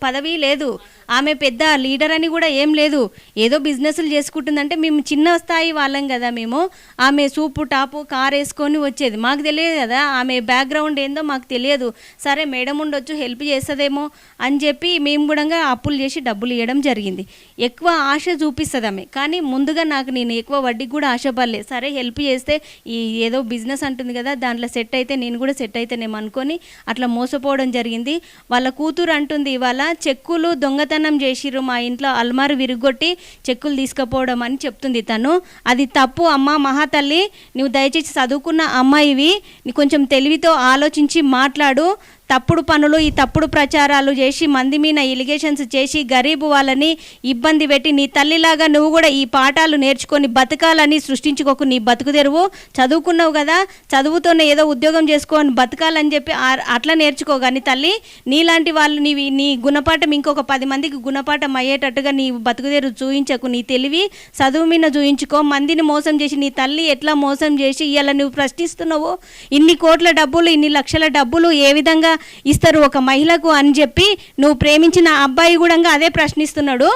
పదవి లేదు. ఆమె పెద్ద లీడర్ అని కూడా ఏం లేదు, ఏదో బిజినెస్లు చేసుకుంటుందంటే మేము చిన్న స్థాయి వాళ్ళం కదా. మేము ఆమె సూపు టాపు కార్ వేసుకొని వచ్చేది, మాకు తెలియదు కదా ఆమె బ్యాక్గ్రౌండ్ ఏందో మాకు తెలియదు. సరే మేడం ఉండొచ్చు, హెల్ప్ చేస్తుందేమో అని చెప్పి మేము కూడా అప్పులు చేసి డబ్బులు ఇవ్వడం జరిగింది. ఎక్కువ ఆశ చూపిస్తుంది ఆమె, కానీ ముందుగా నేను ఎక్కువ వడ్డీకి కూడా ఆశపడలేదు. సరే హెల్ప్ చేస్తే ఈ ఏదో బిజినెస్ అంటుంది కదా, దాంట్లో సెట్ అయితే నేను కూడా సెట్ అయితేనేమో అనుకొని అట్లా మోసపోవడం జరిగింది. వాళ్ళ కూతురు అంటుంది, ఇవాళ చెక్కులు దొంగతనం చేసిర్రు, మా ఇంట్లో అల్మారు విరుగొట్టి చెక్కులు తీసుకుపోవడం అని చెప్తుంది తను. అది తప్పు అమ్మ, మహాతల్లి నువ్వు దయచేసి చదువుకున్న అమ్మాయివి, నీ కొంచెం తెలివితో ఆలోచించి మాట్లాడు. తప్పుడు పనులు, ఈ తప్పుడు ప్రచారాలు చేసి మంది మీద ఎలిగేషన్స్ చేసి గరీబు వాళ్ళని ఇబ్బంది పెట్టి నీ తల్లిలాగా నువ్వు కూడా ఈ పాఠాలు నేర్చుకొని బతకాలని సృష్టించుకోకు. నీ బతుకు తెరువు, చదువుకున్నావు కదా, చదువుతోనే ఏదో ఉద్యోగం చేసుకోని బతకాలని చెప్పి అట్లా నేర్చుకో. కానీ తల్లి నీలాంటి వాళ్ళు నీ గుణపాఠం ఇంకొక 10 మందికి గుణపాఠం అయ్యేటట్టుగా నీ బతుకు తెరువు చూయించకు. నీ తెలివి చదువు మీద చూయించుకో. మందిని మోసం చేసి నీ తల్లి ఎట్లా మోసం చేసి ఇలా నువ్వు ప్రశ్నిస్తున్నావు, ఇన్ని కోట్ల డబ్బులు, ఇన్ని లక్షల డబ్బులు ఏ విధంగా ఇస్తారు ఒక మహిళకు అని చెప్పి నువ్వు ప్రేమించిన అబ్బాయి కూడా అదే ప్రశ్నిస్తున్నాడు.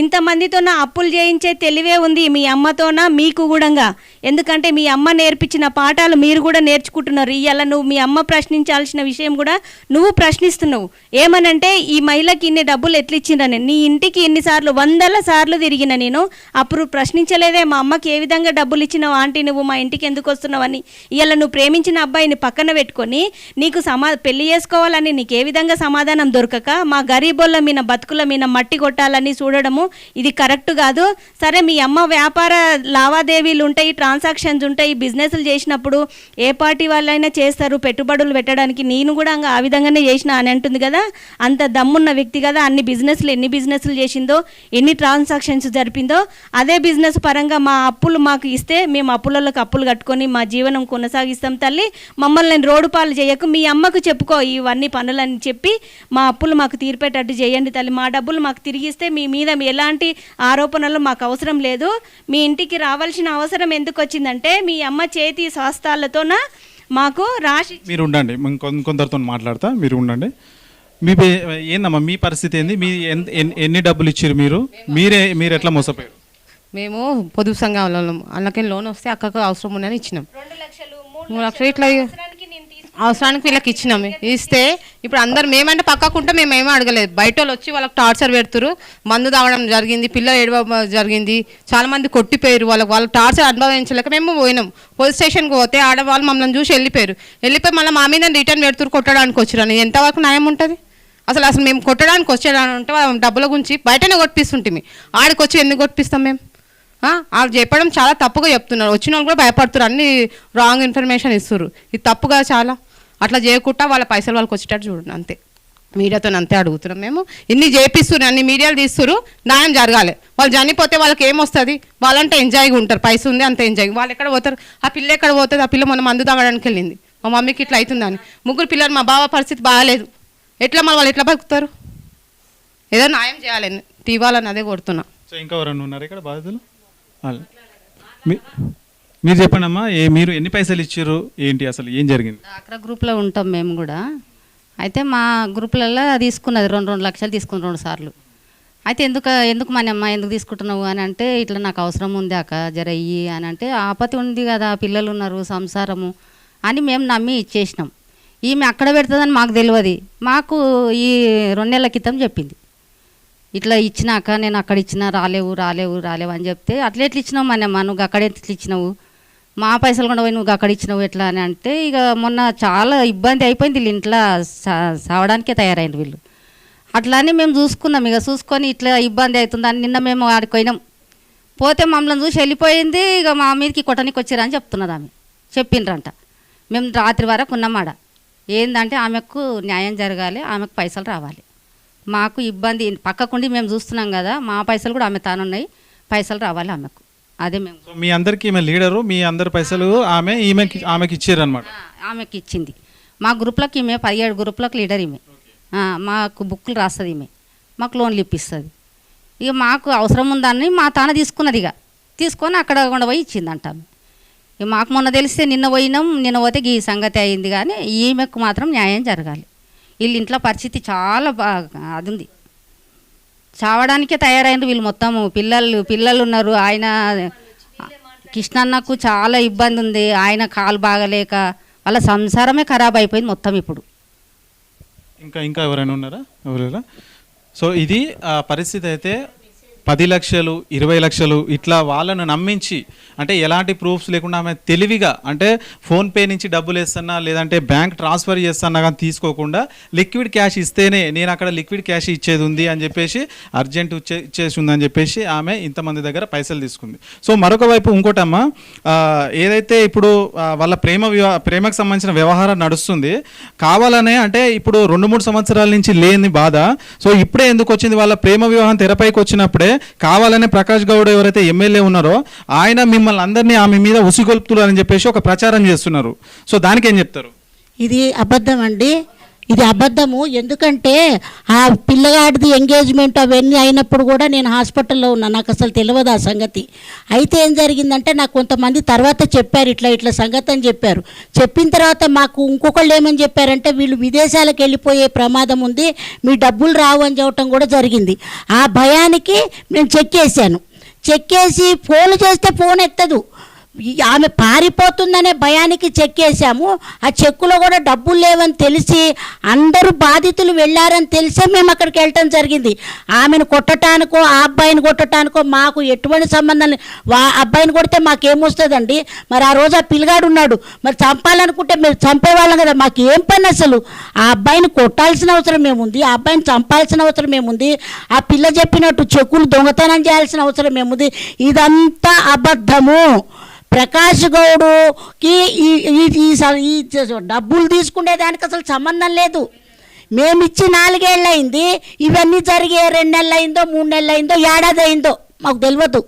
ఇంతమందితో నా అప్పులు చేయించే తెలివే ఉంది మీ అమ్మతోనా మీకు కూడా? ఎందుకంటే మీ అమ్మ నేర్పించిన పాఠాలు మీరు కూడా నేర్చుకుంటున్నారు. ఇవాళ నువ్వు మీ అమ్మ ప్రశ్నించాల్సిన విషయం కూడా నువ్వు ప్రశ్నిస్తున్నావు. ఏమనంటే ఈ మహిళకి ఇన్ని డబ్బులు ఎట్లా ఇచ్చిందని. నీ ఇంటికి ఎన్నిసార్లు, 100 సార్లు తిరిగిన నేను, అప్పుడు ప్రశ్నించలేదే మా అమ్మకి ఏ విధంగా డబ్బులు ఇచ్చినావు ఆంటీ, నువ్వు మా ఇంటికి ఎందుకు వస్తున్నావు అని. ఇవాళ నువ్వు ప్రేమించిన అబ్బాయిని పక్కన పెట్టుకొని నీకు పెళ్లి చేసుకోవాలని నీకు ఏ విధంగా సమాధానం దొరకక మా గరీబోళ్ళ మీద బతుకుల మీద మట్టి కొట్టాలని చూడడము ఇది కరెక్ట్ కాదు. సరే మీ అమ్మ వ్యాపార లావాదేవీలు ఉంటాయి, ట్రాన్సాక్షన్స్ ఉంటాయి, బిజినెస్లు చేసినప్పుడు ఏ పార్టీ వాళ్ళైనా చేస్తారు పెట్టుబడులు పెట్టడానికి. నేను కూడా ఆ విధంగానే చేసిన అని అంటుంది కదా. అంత దమ్మున్న వ్యక్తి కదా, ఎన్ని బిజినెస్లు చేసిందో, ఎన్ని ట్రాన్సాక్షన్స్ జరిపిందో. అదే బిజినెస్ పరంగా మా అప్పులు మాకు ఇస్తే మేము అప్పులకు అప్పులు కట్టుకొని మా జీవనం కొనసాగిస్తాం. తల్లి మమ్మల్ని రోడ్డు పాలు చేయకు, మీ అమ్మకు చెప్పుకో ఇవన్నీ పనులని చెప్పి మా అప్పులు మాకు తీర్పేటట్టు చేయండి తల్లి. మా డబ్బులు మాకు తిరిగిస్తే మీ మీద ఎలాంటి ఆరోపణలు మాకు అవసరం లేదు. మీ ఇంటికి రావాల్సిన అవసరం ఎందుకు వచ్చిందంటే మీ అమ్మ చేతి స్వాస్థాలతోన మాకు రాసి. మీరు ఉండండి, కొందరితో మాట్లాడతా, మీరు ఉండండి. మీ ఏందమ్మా మీ పరిస్థితి ఏంది? మీ ఎన్ని డబ్బులు ఇచ్చారు మీరు ఎట్లా మోసపోయారు? మేము పొదుపు సంఘంలో అన్నకి లోన్ వస్తే అక్కకు అవసరం ఉందని ఇచ్చినాం. 3 లక్షలు ఇట్లా అవసరానికి వీళ్ళకి ఇచ్చినాము. ఇస్తే ఇప్పుడు అందరు మేమంటే పక్కకుంటే మేము ఏమీ అడగలేదు. బయట వాళ్ళు వచ్చి వాళ్ళకి టార్చర్ పెడుతురు, మందు తాగడం జరిగింది, పిల్లలు ఏడవ జరిగింది, చాలా మంది కొట్టిపోయారు. వాళ్ళకి టార్చర్ అనుభవించలేక మేము పోయినాం. పోలీస్ స్టేషన్కి పోతే ఆడవాళ్ళు మమ్మల్ని చూసి వెళ్ళిపోయి మళ్ళీ మా మీద రిటర్న్ పెడుతురు, కొట్టడానికి వచ్చిరని. ఎంతవరకు న్యాయం ఉంటుంది? అసలు మేము కొట్టడానికి వచ్చేదంటే డబ్బుల గురించి బయటనే కొట్టిస్తుంటే ఆడికి వచ్చి ఎందుకు కొట్టిస్తాం మేము? వాళ్ళు చెప్పడం చాలా తప్పుగా చెప్తున్నారు. వచ్చిన వాళ్ళు కూడా భయపడుతున్నారు, అన్ని రాంగ్ ఇన్ఫర్మేషన్ ఇస్తున్నారు. ఇది తప్పుగా చాలా. అట్లా చేయకుండా వాళ్ళ పైసలు వాళ్ళకి వచ్చేటట్టు చూడండి, అంతే. మీడియాతో అంతే అడుగుతున్నాం మేము. ఇన్ని చేపిస్తున్నారు, అన్ని మీడియాలు తీస్తున్నారు, న్యాయం జరగాలి. వాళ్ళు చనిపోతే వాళ్ళకి ఏమొస్తుంది? వాళ్ళంటే ఎంజాయ్గా ఉంటారు, పైస ఉంది అంత ఎంజాయ్. వాళ్ళు ఎక్కడ పోతారు? ఆ పిల్ల ఎక్కడ పోతుంది? ఆ పిల్ల మొన్న మందు తాగడానికి వెళ్ళింది, మా మమ్మీకి ఇట్లా అవుతుందని. 3 పిల్లలు, మా బావ పరిస్థితి బాగాలేదు. ఎట్లా వాళ్ళు ఎట్లా బతుకుతారు? ఏదో న్యాయం చేయాలని తీవాలని అదే కోరుతున్నా. సో ఇంకా ఎవరన్నా ఉన్నారు ఇక్కడ బాధితులు? మీరు చెప్పండి అమ్మా, మీరు ఎన్ని పైసలు ఇచ్చారు, ఏంటి అసలు ఏం జరిగింది? డ్వాక్రా గ్రూప్లో ఉంటాం మేము కూడా. అయితే మా గ్రూపులలో తీసుకున్నది 2 లక్షలు తీసుకుంది 2 సార్లు. అయితే ఎందుకు మన అమ్మ ఎందుకు తీసుకుంటున్నావు అని అంటే, ఇట్లా నాకు అవసరం ఉంది అక్క జర ఇయ్యి అని అంటే, ఆపత్తి ఉంది కదా, పిల్లలు ఉన్నారు, సంసారము అని మేము నమ్మి ఇచ్చేసినాం. ఈమె అక్కడ పెడుతుందని మాకు తెలియదు. మాకు ఈ 2 నెలల క్రితం చెప్పింది, ఇట్లా ఇచ్చినాక నేను అక్కడ ఇచ్చినా రాలేవు అని చెప్తే, అట్లా ఎట్లా ఇచ్చినావు మనమ్మ, నువ్వు అక్కడ ఎట్లా ఇచ్చినావు, మా పైసలు కూడా పోయి నువ్వు అక్కడ ఇచ్చినావు ఎట్లా అని అంటే, ఇక మొన్న చాలా ఇబ్బంది అయిపోయింది. వీళ్ళు ఇంట్లో సావడానికే తయారైంది వీళ్ళు. అట్లా అని మేము చూసుకున్నాం. ఇక చూసుకొని ఇట్లా ఇబ్బంది అవుతుందని నిన్న మేము ఆడికి పోతే మమ్మల్ని చూసి వెళ్ళిపోయింది. ఇక మా మీదకి కొట్టనికి వచ్చారని చెప్తున్నది ఆమె. చెప్పిండ్రంట. మేము రాత్రి వరకు ఉన్నామాడ. ఏంటంటే ఆమెకు న్యాయం జరగాలి, ఆమెకు పైసలు రావాలి. మాకు ఇబ్బంది పక్కకుండి మేము చూస్తున్నాం కదా, మా పైసలు కూడా ఆమె తానున్నాయి, పైసలు రావాలి ఆమెకు. అదే మేము. సో మీ అందరికి ఈమె లీడరు, మీ అందరి పైసలు ఆమెకి ఇచ్చారు అనమాట. ఆమెకి ఇచ్చింది. మా గ్రూప్లకు ఈమె 17 గ్రూపులకు లీడర్ ఈమె. మాకు బుక్కులు రాస్తుంది ఈమె, మాకు లోన్లు ఇప్పిస్తుంది. ఇక మాకు అవసరం ఉందని మా తాన తీసుకున్నది. ఇక తీసుకొని అక్కడ కూడా పోయి ఇచ్చిందంట ఆమె. ఇక మాకు మొన్న తెలిస్తే నిన్న పోయినాం, నిన్న పోతే ఈ సంగతి అయింది. కానీ ఈమెకు మాత్రం న్యాయం జరగాలి. వీళ్ళ ఇంట్లో పరిస్థితి చాలా బాగా అది ఉంది, చావడానికే తయారైన వీళ్ళు మొత్తము. పిల్లలు ఉన్నారు. ఆయన కృష్ణన్నకు చాలా ఇబ్బంది ఉంది, ఆయన కాలు బాగలేక వాళ్ళ సంసారమే ఖరాబ్ అయిపోయింది మొత్తం ఇప్పుడు. ఇంకా ఎవరైనా ఉన్నారా? ఎవరైనా? సో ఇది పరిస్థితి అయితే 10 లక్షలు 20 లక్షలు ఇట్లా వాళ్ళను నమ్మించి, అంటే ఎలాంటి ప్రూఫ్స్ లేకుండా ఆమె తెలివిగా, అంటే ఫోన్పే నుంచి డబ్బులు వేస్తున్నా లేదంటే బ్యాంక్ ట్రాన్స్ఫర్ చేస్తున్నా కానీ తీసుకోకుండా లిక్విడ్ క్యాష్ ఇస్తేనే నేను అక్కడ లిక్విడ్ క్యాష్ ఇచ్చేది ఉంది అని చెప్పేసి, అర్జెంట్ ఇచ్చేసి ఉందని చెప్పేసి ఆమె ఇంతమంది దగ్గర పైసలు తీసుకుంది. సో మరొక వైపు ఇంకోటమ్మా, ఏదైతే ఇప్పుడు వాళ్ళ ప్రేమకు సంబంధించిన వ్యవహారం నడుస్తుంది కావాలనే, అంటే ఇప్పుడు 2-3 సంవత్సరాల నుంచి లేని బాధ, సో ఇప్పుడే ఎందుకు వచ్చింది? వాళ్ళ ప్రేమ వివాహం తెరపైకి వచ్చినప్పుడే కావాలనే ప్రకాష్ గౌడ్ ఎవరైతే ఎమ్మెల్యే ఉన్నారో ఆయన మిమ్మల్ని అందరినీ ఆమె మీద ఉసిగొల్పుతున్నారని చెప్పేసి ఒక ప్రచారం చేస్తున్నారు. సో దానికి ఏం చెప్తారు? ఇది అబద్ధం అండి, ఇది అబద్ధము. ఎందుకంటే ఆ పిల్లగాడిది ఎంగేజ్మెంట్ అవన్నీ అయినప్పుడు కూడా నేను హాస్పిటల్లో ఉన్నా, నాకు అసలు తెలియదు ఆ సంగతి. అయితే ఏం జరిగిందంటే నాకు కొంతమంది తర్వాత చెప్పారు, ఇట్లా సంగతి అని చెప్పారు. చెప్పిన తర్వాత మాకు ఇంకొకళ్ళు ఏమని చెప్పారంటే వీళ్ళు విదేశాలకు వెళ్ళిపోయే ప్రమాదం ఉంది, మీ డబ్బులు రావు అని చెప్పడం కూడా జరిగింది. ఆ భయానికి నేను చెక్ చేసి ఫోన్ చేస్తే ఫోన్ ఎత్తదు. ఆమె పారిపోతుందనే భయానికి చెక్ వేసాము. ఆ చెక్కులో కూడా డబ్బులు లేవని తెలిసి అందరూ బాధితులు వెళ్ళారని తెలిసే మేము అక్కడికి వెళ్ళటం జరిగింది. ఆమెను కొట్టడానికో ఆ అబ్బాయిని కొట్టడానికో మాకు ఎటువంటి సంబంధం లేదు. అబ్బాయిని కొడితే మాకేమొస్తుందండి? మరి ఆ రోజు ఆ పిల్లగాడు ఉన్నాడు, మరి చంపాలనుకుంటే మీరు చంపేవాళ్ళం కదా, మాకు ఏం పని అసలు? ఆ అబ్బాయిని కొట్టాల్సిన అవసరం ఏముంది? ఆ అబ్బాయిని చంపాల్సిన అవసరం ఏముంది? ఆ పిల్ల చెప్పినట్టు చెక్కులు దొంగతనం చేయాల్సిన అవసరం ఏముంది? ఇదంతా అబద్ధము. ప్రకాష్ గౌడ్కి ఈ డబ్బులు తీసుకునే దానికి అసలు సంబంధం లేదు. మేమిచ్చి 4 ఏళ్ళు అయింది, ఇవన్నీ జరిగే 2 నెలలు అయిందో 3 నెలలు అయిందో ఏడాది అయిందో మాకు తెలియదు.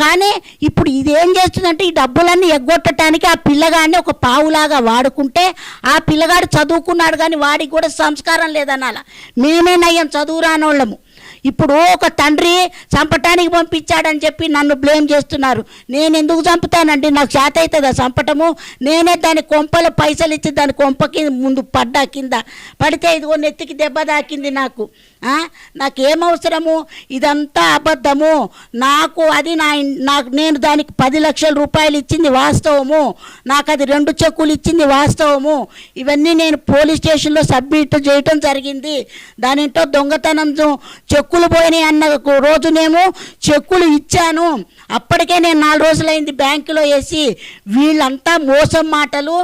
కానీ ఇప్పుడు ఇదేం చేస్తుందంటే ఈ డబ్బులన్నీ ఎగ్గొట్టడానికి ఆ పిల్లగాడిని ఒక పావులాగా వాడుకుంటే, ఆ పిల్లగాడు చదువుకున్నాడు కానీ వాడికి కూడా సంస్కారం లేదనాల. మేమే నయ్యం చదువు రానోళ్ళము. ఇప్పుడు ఒక తండ్రి చంపటానికి పంపించాడని చెప్పి నన్ను బ్లేమ్ చేస్తున్నారు. నేను ఎందుకు చంపుతానండి? నాకు చేత అవుతుందా చంపటము? నేనే దాని కొంపలో పైసలు ఇచ్చి దాని కొంపకి ముందు కింద పడితే ఇదిగో నెత్తికి దెబ్బ తాకింది నాకు. నాకేమవసరము? ఇదంతా అబద్ధము. నేను దానికి 10 లక్షల రూపాయలు ఇచ్చింది వాస్తవము, నాకు అది 2 చెక్కులు ఇచ్చింది వాస్తవము. ఇవన్నీ నేను పోలీస్ స్టేషన్లో సబ్మిట్ చేయటం జరిగింది. దానింటో దొంగతనం చెక్కులు పోయినాయి అన్న రోజునేమో చెక్కులు ఇచ్చాను. అప్పటికే నేను 4 రోజులైంది బ్యాంకులో వేసి. వీళ్ళంతా మోసం మాటలు.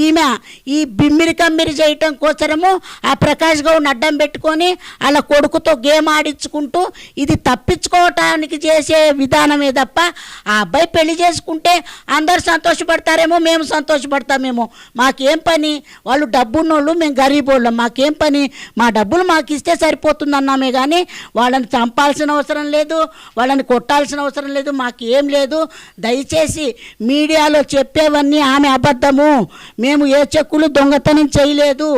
ఈమె ఈ బిమ్మిరి కమ్మిరి చేయటం కోసము ఆ ప్రకాష్ గౌడ్ని అడ్డం పెట్టుకొని అలా కొడుకుతో గేమ్ ఆడించుకుంటూ ఇది తప్పించుకోవటానికి చేసే విధానమే తప్ప ఆ అబ్బాయి పెళ్లి చేసుకుంటే అందరు సంతోషపడతారేమో, మేము సంతోషపడతామేమో. మాకేం పని? వాళ్ళు డబ్బున్నోళ్ళు, మేము గరీబోళ్ళం, మాకేం పని? మా డబ్బులు మాకు ఇస్తే సరిపోతుందన్నామే కానీ వాళ్ళని చంపాల్సిన అవసరం లేదు, వాళ్ళని కొట్టాల్సిన అవసరం లేదు, మాకు ఏం లేదు. దయచేసి మీడియాలో చెప్పేవన్నీ ఆమె అబద్ధము. మేము ఏ చెక్కులు దొంగతనం చేయలేదు,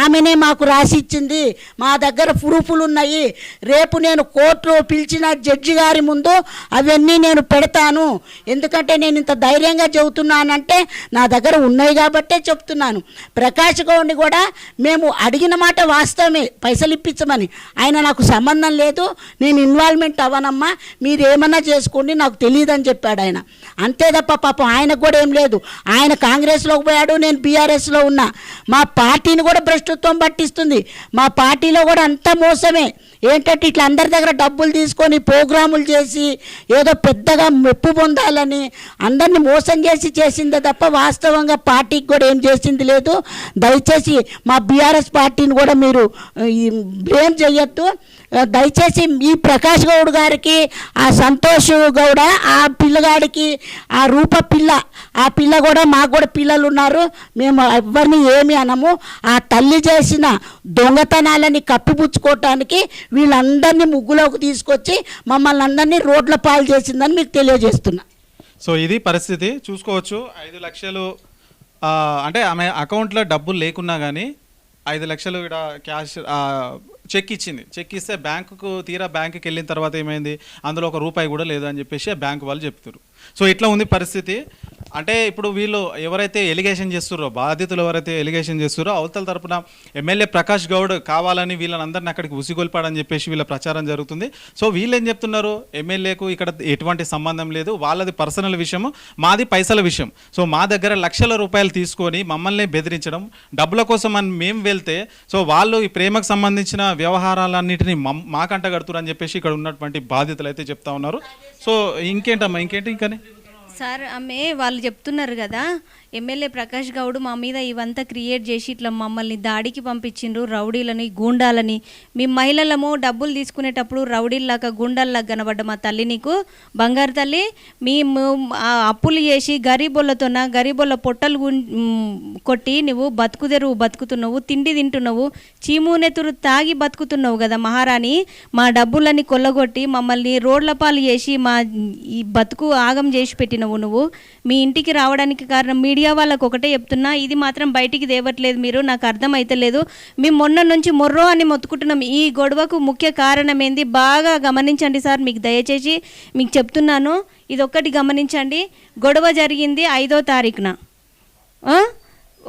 ఆమెనే మాకు రాసిచ్చింది. మా దగ్గర ప్రూఫ్లు ఉన్నాయి. రేపు నేను కోర్టులో పిలిచిన జడ్జి గారి ముందు అవన్నీ నేను పెడతాను. ఎందుకంటే నేను ఇంత ధైర్యంగా చెబుతున్నానంటే నా దగ్గర ఉన్నాయి కాబట్టే చెప్తున్నాను. ప్రకాష్ గౌడ్ని కూడా మేము అడిగిన మాట వాస్తవమే, పైసలు ఇప్పించమని. ఆయన నాకు సంబంధం లేదు, నేను ఇన్వాల్వ్మెంట్ అవ్వనమ్మా, మీరు ఏమన్నా చేసుకోండి, నాకు తెలియదని చెప్పాడు ఆయన. అంతే తప్ప పాపం ఆయనకు కూడా ఏం లేదు. ఆయన కాంగ్రెస్లోకి పోయాడు, నేను బీఆర్ఎస్లో ఉన్నా. మా పార్టీని కూడా భ్రష్టత్వం పట్టిస్తుంది. మా పార్టీలో కూడా అంతా మోసమే. ఏంటంటే ఇట్లా అందరి దగ్గర డబ్బులు తీసుకొని ప్రోగ్రాములు చేసి ఏదో పెద్దగా మెప్పు పొందాలని అందరినీ మోసం చేసిందే తప్ప వాస్తవంగా పార్టీకి కూడా ఏం చేసింది లేదు. దయచేసి మా బీఆర్ఎస్ పార్టీని కూడా మీరు బ్లేమ్ చేయొద్దు. దయచేసి దయచేసి ఈ ప్రకాష్ గౌడ్ గారికి, ఆ సంతోష్ గౌడ, ఆ పిల్లగాడికి, ఆ రూప పిల్ల, ఆ పిల్ల కూడా మాకు కూడా పిల్లలు ఉన్నారు, మేము ఎవరిని ఏమి అనము. ఆ తల్లి చేసిన దొంగతనాలని కప్పిపుచ్చుకోవటానికి వీళ్ళందరినీ ముగ్గులోకి తీసుకొచ్చి మమ్మల్ని అందరినీ రోడ్ల పాలు చేసిందని మీకు తెలియజేస్తున్నా. సో ఇది పరిస్థితి చూసుకోవచ్చు. 5 లక్షలు అంటే ఆమె అకౌంట్లో డబ్బులు లేకున్నా కానీ 5 లక్షలు ఇక్కడ క్యాష్ చెక్ ఇచ్చింది. చెక్ ఇస్తే బ్యాంకుకి వెళ్ళిన తర్వాత ఏమైంది, అందులో ₹1 కూడా లేదు అని చెప్పేసి బ్యాంకు వాళ్ళు చెప్తారు. సో ఇట్లా ఉంది పరిస్థితి. అంటే ఇప్పుడు వీళ్ళు ఎవరైతే ఎలిగేషన్ చేస్తున్నారో, బాధితులు ఎవరైతే ఎలిగేషన్ చేస్తున్నారో, అవతల తరపున ఎమ్మెల్యే ప్రకాష్ గౌడ్ కావాలని వీళ్ళందరినీ అక్కడికి ఉసిగొల్పాడని చెప్పేసి వీళ్ళ ప్రచారం జరుగుతుంది. సో వీళ్ళు ఏం చెప్తున్నారు, ఎమ్మెల్యేకు ఇక్కడ ఎటువంటి సంబంధం లేదు, వాళ్ళది పర్సనల్ విషయము, మాది పైసల విషయం. సో మా దగ్గర లక్షల రూపాయలు తీసుకొని మమ్మల్ని బెదిరించడం, డబ్బుల కోసం అని మేము వెళ్తే సో వాళ్ళు ఈ ప్రేమకు సంబంధించిన వ్యవహారాలన్నింటినీ మాకంట కడుతున్నారు అని చెప్పేసి ఇక్కడ ఉన్నటువంటి బాధితులు అయితే చెప్తా ఉన్నారు. సో ఇంకేంటి ఇంకనే సార్, వాళ్ళు చెప్తున్నారు కదా, ఎమ్మెల్యే ప్రకాష్ గౌడ్ మా మీద ఇవంతా క్రియేట్ చేసి ఇట్లా మమ్మల్ని దాడికి పంపించిండ్రు, రౌడీలని, గూండాలని. మీ మహిళలము డబ్బులు తీసుకునేటప్పుడు రౌడీల్లాగా, గూండాల్లాగా కనబడ్డ మా తల్లి, నీకు బంగారు తల్లి, అప్పులు చేసి గరీబోళ్ళ పొట్టలు కొట్టి నువ్వు బతుకుదెరువు బతుకుతున్నావు, తిండి తింటున్నావు, చీమూనెతురు తాగి బతుకుతున్నావు కదా మహారాణి. మా డబ్బులని కొల్లగొట్టి మమ్మల్ని రోడ్ల పాలు చేసి మా ఈ బతుకు ఆగం చేసి పెట్టినవు నువ్వు. మీ ఇంటికి రావడానికి కారణం మీడియా వాళ్ళకు ఒకటే చెప్తున్నా, ఇది మాత్రం బయటికి తేవట్లేదు మీరు, నాకు అర్థం అయితే లేదు. మేము మొన్న నుంచి మొర్రో అని మొత్తుకుంటున్నాం. ఈ గొడవకు ముఖ్య కారణం ఏంది బాగా గమనించండి సార్, మీకు దయచేసి మీకు చెప్తున్నాను, ఇది ఒక్కటి గమనించండి. గొడవ జరిగింది 5వ తారీఖున.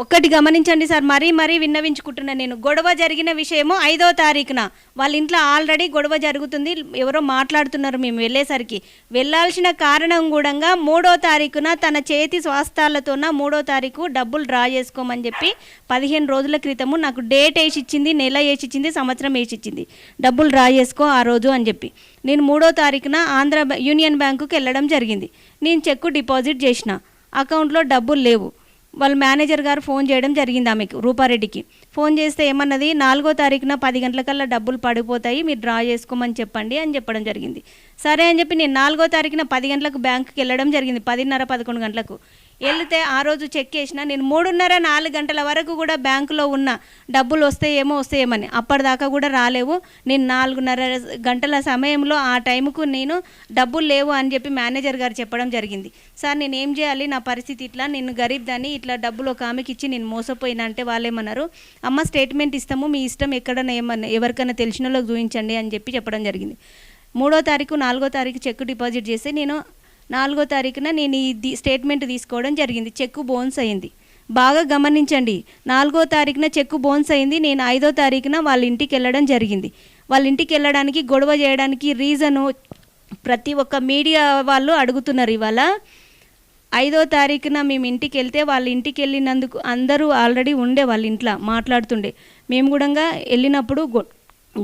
ఒక్కటి గమనించండి సార్, మరీ విన్నవించుకుంటున్నాను నేను. గొడవ జరిగిన విషయము 5వ తారీఖున వాళ్ళ ఇంట్లో ఆల్రెడీ గొడవ జరుగుతుంది, ఎవరో మాట్లాడుతున్నారు. మేము వెళ్ళేసరికి వెళ్ళాల్సిన కారణం కూడా 3వ తారీఖున తన చేతి స్వాస్థాలతోన 3వ తారీఖు డబ్బులు డ్రా చేసుకోమని చెప్పి 15 రోజుల క్రితము నాకు డేట్ వేసి ఇచ్చింది, నెల వేసి ఇచ్చింది, సంవత్సరం వేసి ఇచ్చింది, డబ్బులు డ్రా చేసుకో ఆ రోజు అని చెప్పి. నేను 3వ తారీఖున యూనియన్ బ్యాంకుకి వెళ్ళడం జరిగింది. నేను చెక్కు డిపాజిట్ చేసిన, అకౌంట్లో డబ్బులు లేవు. వాళ్ళ మేనేజర్ గారు ఫోన్ చేయడం జరిగింది ఆమెకు, రూపారెడ్డికి ఫోన్ చేస్తే ఏమన్నది, 4వ తారీఖున 10 గంటలకల్లా డబ్బులు పడిపోతాయి, మీరు డ్రా చేసుకోమని చెప్పండి అని చెప్పడం జరిగింది. సరే అని చెప్పి నేను 4వ తారీఖున 10 గంటలకు బ్యాంకుకి వెళ్ళడం జరిగింది. 10:30, 11 గంటలకు వెళ్తే ఆ రోజు చెక్ చేసిన నేను 3:30, 4 గంటల వరకు కూడా బ్యాంకులో ఉన్న డబ్బులు వస్తాయేమని, అప్పటిదాకా కూడా రాలేవు. నేను 4:30 గంటల సమయంలో ఆ టైంకు నేను డబ్బులు లేవు అని చెప్పి మేనేజర్ గారు చెప్పడం జరిగింది. సార్ నేను ఏం చేయాలి, నా పరిస్థితి ఇట్లా, నేను గరీబ్ దాన్ని, ఇట్లా డబ్బులు ఒక ఆమెకి ఇచ్చి నేను మోసపోయినా అంటే వాళ్ళేమన్నారు, అమ్మ స్టేట్మెంట్ ఇస్తాము, మీ ఇష్టం, ఎక్కడన్నా ఎవరికైనా తెలిసిన వాళ్ళకి చూపించండి అని చెప్పి చెప్పడం జరిగింది. 3వ తారీఖు 4వ తారీఖు చెక్ డిపాజిట్ చేసి నేను 4వ తారీఖున నేను ఈ స్టేట్మెంట్ తీసుకోవడం జరిగింది. చెక్కు బౌన్స్ అయింది. బాగా గమనించండి, 4వ తారీఖున చెక్కు బౌన్స్ అయింది. నేను 5వ తారీఖున వాళ్ళ ఇంటికి వెళ్ళడం జరిగింది. వాళ్ళ ఇంటికి వెళ్ళడానికి, గొడవ చేయడానికి రీజను ప్రతి ఒక్క మీడియా వాళ్ళు అడుగుతున్నారు. ఇవాళ 5వ తారీఖున మేము ఇంటికి వెళ్తే వాళ్ళ ఇంటికి వెళ్ళినందుకు అందరూ ఆల్రెడీ ఉండే వాళ్ళ ఇంట్లో మాట్లాడుతుండే. మేము కూడా వెళ్ళినప్పుడు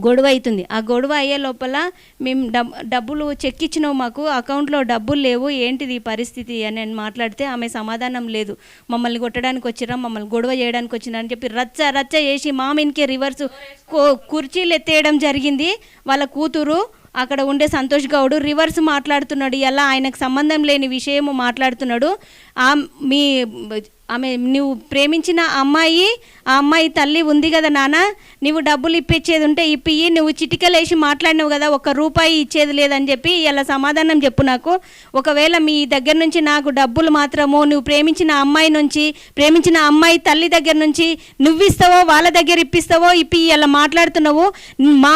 గొడవ అవుతుంది. ఆ గొడవ అయ్యే లోపల మేము డబ్బులు చెక్ ఇచ్చినావు, మాకు అకౌంట్లో డబ్బులు లేవు, ఏంటిది ఈ పరిస్థితి అని నేను మాట్లాడితే ఆమె సమాధానం లేదు, మమ్మల్ని కొట్టడానికి వచ్చిరా, మమ్మల్ని గొడవ చేయడానికి వచ్చినా అని చెప్పి రచ్చ చేసి మామిన్కే రివర్స్ కుర్చీలు ఎత్తేయడం జరిగింది. వాళ్ళ కూతురు అక్కడ ఉండే సంతోష్ గౌడ్ రివర్స్ మాట్లాడుతున్నాడు, ఇలా ఆయనకు సంబంధం లేని విషయము మాట్లాడుతున్నాడు. ఆమె నువ్వు ప్రేమించిన అమ్మాయి, ఆ అమ్మాయి తల్లి ఉంది కదా నాన్న, నువ్వు డబ్బులు ఇప్పించేది ఉంటే ఇప్పియి, నువ్వు చిటికలేసి మాట్లాడినావు కదా, ₹1 ఇచ్చేది లేదని చెప్పి ఇలా సమాధానం చెప్పు నాకు. ఒకవేళ మీ దగ్గర నుంచి నాకు డబ్బులు మాత్రము నువ్వు ప్రేమించిన అమ్మాయి నుంచి, ప్రేమించిన అమ్మాయి తల్లి దగ్గర నుంచి నువ్వు ఇస్తావో వాళ్ళ దగ్గర ఇప్పిస్తావో ఇప్పి ఇలా మాట్లాడుతున్నావు. మా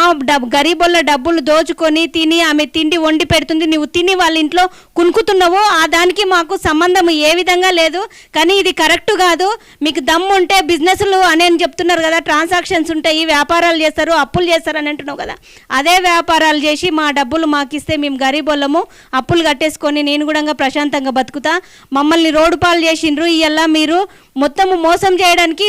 గరీబోళ్ళ డబ్బులు దోచుకొని తిని ఆమె తిండి వండి పెడుతుంది, నువ్వు తిని వాళ్ళ ఇంట్లో కునుకుతున్నావు, ఆ దానికి మాకు సంబంధం ఏ విధంగా లేదు. కానీ ఇది కరెక్ట్ కాదు. మీకు దమ్ము ఉంటే బిజినెస్లు అని చెప్తున్నారు కదా, ట్రాన్సాక్షన్స్ ఉంటాయి, వ్యాపారాలు చేస్తారు, అప్పులు చేస్తారు అని అంటున్నావు కదా, అదే వ్యాపారాలు చేసి మా డబ్బులు మాకు ఇస్తే మేము గరీబోళ్ళము అప్పులు కట్టేసుకొని నేను కూడా ప్రశాంతంగా బతుకుతా. మమ్మల్ని రోడ్డు పాలు చేసిండ్రు. ఇలా మీరు మొత్తము మోసం చేయడానికి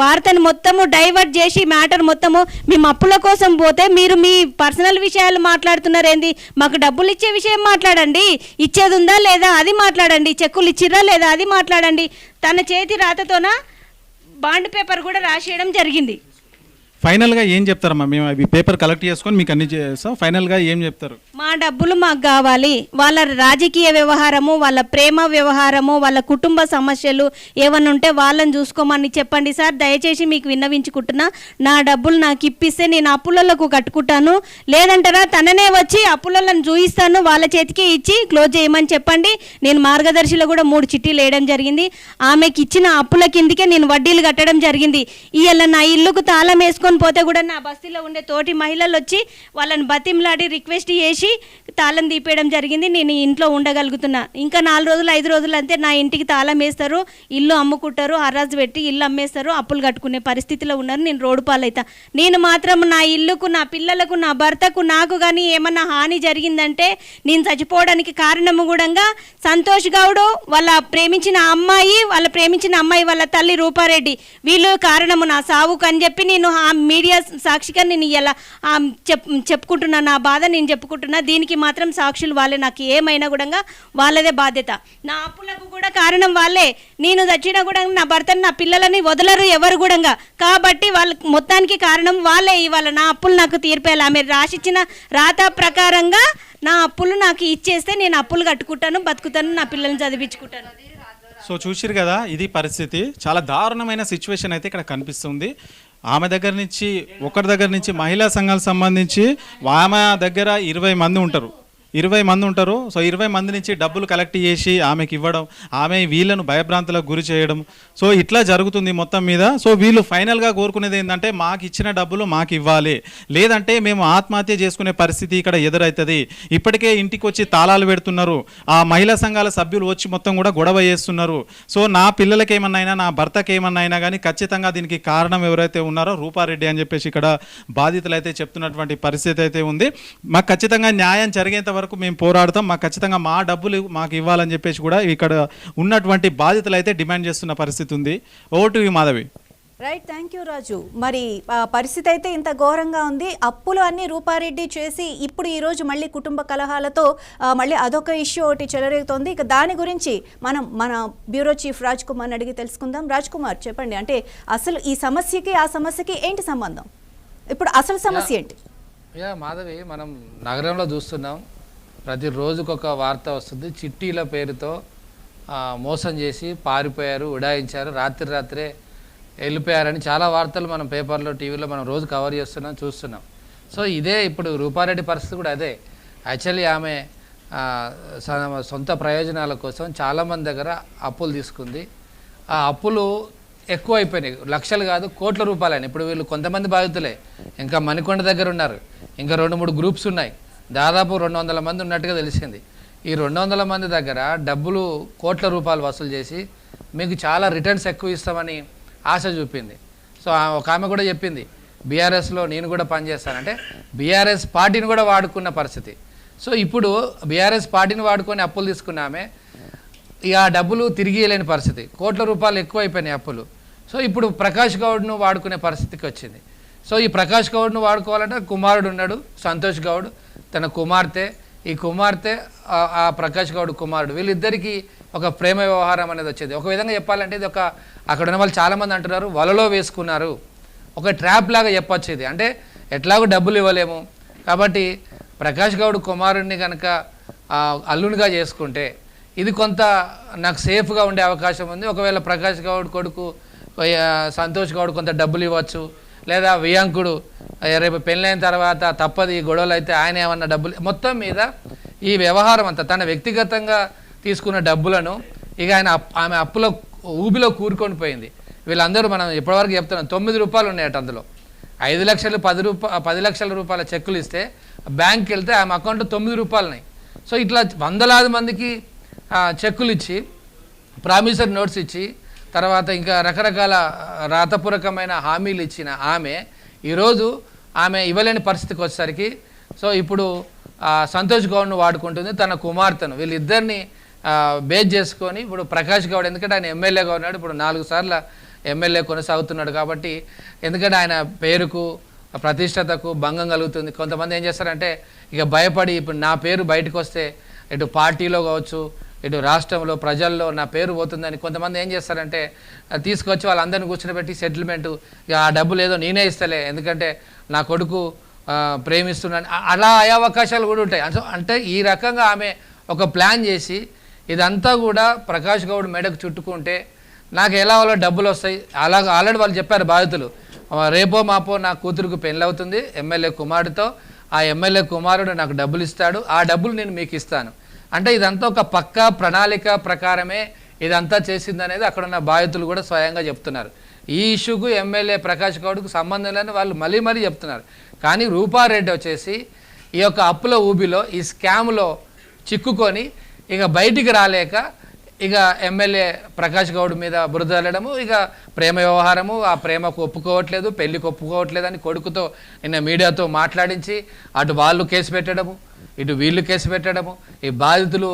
వార్తను మొత్తము డైవర్ట్ చేసి మ్యాటర్ మొత్తము మేము అప్పుల కోసం పోతే మీరు మీ పర్సనల్ విషయాలు మాట్లాడుతున్నారు ఏంది? మాకు డబ్బులు ఇచ్చే విషయం మాట్లాడండి, ఇచ్చేది ఉందా లేదా అది మాట్లాడండి, చెక్కులు ఇచ్చిర్రా లేదా అది మాట్లాడండి. తన చేతి రాతతోన బాండ్ పేపర్ కూడా రాసేయడం జరిగింది. ఫైనల్గా ఏం చెప్తారమ్మా? మేము అవి పేపర్ కలెక్ట్ చేసుకొని మీకు అన్ని చేస్తాం. ఫైనల్గా ఏం చెప్తారు? మా డబ్బులు మాకు కావాలి. వాళ్ళ రాజకీయ వ్యవహారము, వాళ్ళ ప్రేమ వ్యవహారము, వాళ్ళ కుటుంబ సమస్యలు ఏమన్నా ఉంటే వాళ్ళని చూసుకోమని చెప్పండి సార్. దయచేసి మీకు విన్నవించుకుంటున్నా, నా డబ్బులు నాకు ఇప్పిస్తే నేను అప్పులకు కట్టుకుంటాను. లేదంటారా తననే వచ్చి అప్పులను చూయిస్తాను, వాళ్ళ చేతికి ఇచ్చి క్లోజ్ చేయమని చెప్పండి. నేను మార్గదర్శిలో కూడా 3 చిట్టీలు వేయడం జరిగింది. ఆమెకి ఇచ్చిన అప్పుల కిందికే నేను వడ్డీలు కట్టడం జరిగింది. ఇవాళ నా ఇల్లుకు తాళం వేసుకొని పోతే కూడా నా బస్తీలో ఉండే తోటి మహిళలు వచ్చి వాళ్ళని బతిమలాడి రిక్వెస్ట్ చేసి తాళం తీపేయడం జరిగింది. నేను ఇంట్లో ఉండగలుగుతున్నా. ఇంకా 4 రోజులు 5 రోజులు అంతే నా ఇంటికి తాళం వేస్తారు, ఇల్లు అమ్ముకుంటారు, హరాజు పెట్టి ఇల్లు అమ్మేస్తారు, అప్పులు కట్టుకునే పరిస్థితిలో ఉన్నారు. నేను రోడ్డు పాలైతా. నేను మాత్రం నా ఇల్లుకు, నా పిల్లలకు, నా భర్తకు, నాకు కానీ ఏమన్నా హాని జరిగిందంటే నేను చచ్చిపోవడానికి కారణము కూడా సంతోష్ గౌడ్, వాళ్ళ ప్రేమించిన అమ్మాయి వాళ్ళ తల్లి రూపారెడ్డి, వీళ్ళు కారణము నా సావుకు అని చెప్పి నేను ఆ మీడియా సాక్షిగా నేను ఇలా చెప్పుకుంటున్నా. నా బాధ నేను చెప్పుకుంటున్నా. దీనికి మాత్రం సాక్షులు వాళ్ళే. నాకు ఏమైనా కూడా వాళ్ళదే బాధ్యత. నా అప్పులకు కూడా కారణం వాళ్ళే. నేను చచ్చినా కూడా నా భర్తని, నా పిల్లలని వదలరు ఎవరు కూడా. కాబట్టి వాళ్ళ మొత్తానికి కారణం వాళ్ళే. ఇవాళ నా అప్పులు నాకు తీర్పేయాలి. ఆమె రాసిచ్చిన రాత ప్రకారంగా నా అప్పులు నాకు ఇచ్చేస్తే నేను అప్పులు కట్టుకుంటాను, బతుకుతాను, నా పిల్లల్ని చదివించుకుంటాను. సో చూసిరు కదా, ఇది పరిస్థితి. చాలా దారుణమైన సిచ్యువేషన్ అయితే ఇక్కడ కనిపిస్తుంది. ఆమె దగ్గర నుంచి, ఒకరి దగ్గర నుంచి మహిళా సంఘాలకు సంబంధించి ఆమె దగ్గర 20 మంది ఉంటారు. సో 20 మంది నుంచి డబ్బులు కలెక్ట్ చేసి ఆమెకి ఇవ్వడం, ఆమె వీళ్ళను భయభ్రాంతులకు గురి చేయడం, సో ఇట్లా జరుగుతుంది మొత్తం మీద. సో వీళ్ళు ఫైనల్గా కోరుకునేది ఏంటంటే మాకు ఇచ్చిన డబ్బులు మాకు ఇవ్వాలి, లేదంటే మేము ఆత్మహత్య చేసుకునే పరిస్థితి ఇక్కడ ఎదురవుతుంది. ఇప్పటికే ఇంటికి వచ్చి తాళాలు పెడుతున్నారు. ఆ మహిళా సంఘాల సభ్యులు వచ్చి మొత్తం కూడా గొడవ చేస్తున్నారు. సో నా పిల్లలకి ఏమన్నా అయినా, నా భర్తకి ఏమన్నా అయినా కానీ ఖచ్చితంగా దీనికి కారణం ఎవరైతే ఉన్నారో రూపారెడ్డి అని చెప్పేసి ఇక్కడ బాధితులు అయితే చెప్తున్నటువంటి పరిస్థితి అయితే ఉంది. మాకు ఖచ్చితంగా న్యాయం జరిగేంత వరకు మేము పోరాడతాం, మాకు ఖచ్చితంగా మా డబ్బులు మాకు ఇవ్వాలని చెప్పేసి కూడా ఇక్కడ ఉన్నటువంటి బాధితులు అయితే డిమాండ్ చేస్తున్న పరిస్థితి ఉంది. Over to you Madhavi. Right, thank you Raju. మరి పరిస్థితి అయితే ఇంత ఘోరంగా ఉంది. అప్పులు అన్ని రూపారెడ్డి చేసి ఇప్పుడు ఈరోజు మళ్ళీ కుటుంబ కలహాలతో మళ్ళీ అదొక ఇష్యూ ఒకటి చెలరేగుతోంది. ఇక దాని గురించి మన బ్యూరో చీఫ్ రాజ్ కుమార్ని అడిగి తెలుసుకుందాం. రాజ్ కుమార్, చెప్పండి, అంటే అసలు ఈ సమస్యకి ఆ సమస్యకి ఏంటి సంబంధం? ఇప్పుడు అసలు సమస్య ఏంటి? మాధవి, మనం నగరంలో చూస్తున్నాం, ప్రతిరోజుకొక వార్త వస్తుంది. చిట్టీల పేరుతో మోసం చేసి పారిపోయారు, ఉడాయించారు, రాత్రే వెళ్ళిపోయారని చాలా వార్తలు మనం పేపర్లో, టీవీలో మనం రోజు కవర్ చేస్తున్నాం, చూస్తున్నాం. సో ఇదే ఇప్పుడు రూపారెడ్డి పరిస్థితి కూడా అదే. యాక్చువల్లీ ఆమె సొంత ప్రయోజనాల కోసం చాలామంది దగ్గర అప్పులు తీసుకుంది. ఆ అప్పులు ఎక్కువ అయిపోయినాయి, లక్షలు కాదు కోట్ల రూపాయలని. ఇప్పుడు వీళ్ళు కొంతమంది బాధితులే, ఇంకా మణికొండ దగ్గర ఉన్నారు, ఇంకా 2-3 గ్రూప్స్ ఉన్నాయి, దాదాపు 200 మంది ఉన్నట్టుగా తెలిసింది. ఈ 200 మంది దగ్గర డబ్బులు కోట్ల రూపాయలు వసూలు చేసి మీకు చాలా రిటర్న్స్ ఎక్కువ ఇస్తామని ఆశ చూపింది. సో ఒక ఆమె కూడా చెప్పింది, బీఆర్ఎస్లో నేను కూడా పనిచేస్తానంటే బీఆర్ఎస్ పార్టీని కూడా వాడుకున్న పరిస్థితి. సో ఇప్పుడు బీఆర్ఎస్ పార్టీని వాడుకొని అప్పులు తీసుకున్న ఆమె ఇక ఆ డబ్బులు తిరిగి లేని పరిస్థితి, కోట్ల రూపాయలు ఎక్కువ అయిపోయినాయి అప్పులు. సో ఇప్పుడు ప్రకాష్ గౌడ్ను వాడుకునే పరిస్థితికి వచ్చింది. సో ఈ ప్రకాష్ గౌడ్ను వాడుకోవాలంటే కుమారుడు ఉన్నాడు సంతోష్ గౌడ్, తన కుమార్తె, ఈ కుమార్తె ఆ ప్రకాష్ గౌడ్ కుమారుడు, వీళ్ళిద్దరికీ ఒక ప్రేమ వ్యవహారం అనేది వచ్చేది. ఒక విధంగా చెప్పాలంటే ఇది ఒక, అక్కడ ఉన్న వాళ్ళు చాలామంది అంటున్నారు వలలో వేసుకున్నారు, ఒక ట్రాప్ లాగా చెప్పొచ్చు ఇది. అంటే ఎట్లాగో డబ్బులు ఇవ్వలేము కాబట్టి ప్రకాష్ గౌడ్ కుమారుడిని కనుక అల్లునిగా చేసుకుంటే ఇది కొంత నాకు సేఫ్గా ఉండే అవకాశం ఉంది. ఒకవేళ ప్రకాష్ గౌడ్ కొడుకు సంతోష్ గౌడ్ కొంత డబ్బులు ఇవ్వచ్చు, లేదా వియాంకుడు రేపు పెళ్ళైన తర్వాత తప్పదు ఈ గొడవలు అయితే ఆయన ఏమన్నా డబ్బులు, మొత్తం మీద ఈ వ్యవహారం అంతా తన వ్యక్తిగతంగా తీసుకున్న డబ్బులను ఇక ఆమె అప్పులో ఊబిలో కూరుకొని పోయింది. వీళ్ళందరూ మనం ఇప్పటివరకు చెప్తున్నాం 9 రూపాయలు ఉన్నాయట, అందులో 5 లక్షలు 10 లక్షల రూపాయల చెక్కులు ఇస్తే బ్యాంక్కి వెళ్తే ఆమె అకౌంట్లో 9 రూపాయలు ఉన్నాయి. సో ఇట్లా వందలాది మందికి చెక్కులు ఇచ్చి, ప్రామిసరీ నోట్స్ ఇచ్చి, తర్వాత ఇంకా రకరకాల రాతపూర్వకమైన హామీలు ఇచ్చిన ఆమె ఈరోజు ఆమె ఇవ్వలేని పరిస్థితికి వచ్చేసరికి సో ఇప్పుడు సంతోష్ గౌడ్ను వాడుకుంటుంది, తన కుమార్తెను, వీళ్ళిద్దరిని బేస్ చేసుకొని ఇప్పుడు ప్రకాష్ గౌడ్, ఎందుకంటే ఆయన ఎమ్మెల్యేగా ఉన్నాడు, ఇప్పుడు 4 సార్లు ఎమ్మెల్యే కొనసాగుతున్నాడు కాబట్టి, ఎందుకంటే ఆయన పేరుకు ప్రతిష్టతకు భంగం కలుగుతుంది. కొంతమంది ఏం చేస్తారంటే ఇక భయపడి ఇప్పుడు నా పేరు బయటకు వస్తే ఇటు పార్టీలో కావచ్చు, ఇటు రాష్ట్రంలో ప్రజల్లో నా పేరు పోతుందని కొంతమంది ఏం చేస్తారంటే తీసుకొచ్చి వాళ్ళందరినీ కూర్చోబెట్టి సెటిల్మెంట్, ఇక ఆ డబ్బులు ఏదో నేనే ఇస్తలే ఎందుకంటే నా కొడుకు ప్రేమిస్తున్నాను, అలా అయ్యే అవకాశాలు కూడా ఉంటాయి. అంటే ఈ రకంగా ఆమె ఒక ప్లాన్ చేసి ఇదంతా కూడా ప్రకాష్ గౌడ్ మెడకు చుట్టుకుంటే నాకు ఎలా వాళ్ళ డబ్బులు వస్తాయి. అలా ఆల్రెడీ వాళ్ళు చెప్పారు బాధితులు, రేపో మాపో నా కూతురుకు పెళ్ళవుతుంది ఎమ్మెల్యే కుమారుడితో, ఆ ఎమ్మెల్యే కుమారుడు నాకు డబ్బులు ఇస్తాడు, ఆ డబ్బులు నేను మీకు ఇస్తాను. అంటే ఇదంతా ఒక పక్కా ప్రణాళిక ప్రకారమే ఇదంతా చేసిందనేది అక్కడున్న బాధితులు కూడా స్వయంగా చెప్తున్నారు. ఈ ఇష్యూకు ఎమ్మెల్యే ప్రకాష్ గౌడ్కు సంబంధం లేని వాళ్ళు మళ్ళీ చెప్తున్నారు. కానీ రూపారెడ్డి వచ్చేసి ఈ యొక్క అప్పుల ఊబిలో ఈ స్కామ్లో చిక్కుకొని ఇక బయటికి రాలేక ఇక ఎమ్మెల్యే ప్రకాష్ గౌడ్ మీద బురద చల్లడము, ఇక ప్రేమ వ్యవహారము, ఆ ప్రేమకు ఒప్పుకోవట్లేదు, పెళ్లికి ఒప్పుకోవట్లేదు అని కొడుకుతో నిన్న మీడియాతో మాట్లాడించి అటు వాళ్ళు కేసు పెట్టడము, ఇటు వీళ్ళు కేసు పెట్టడము. ఈ బాధితులు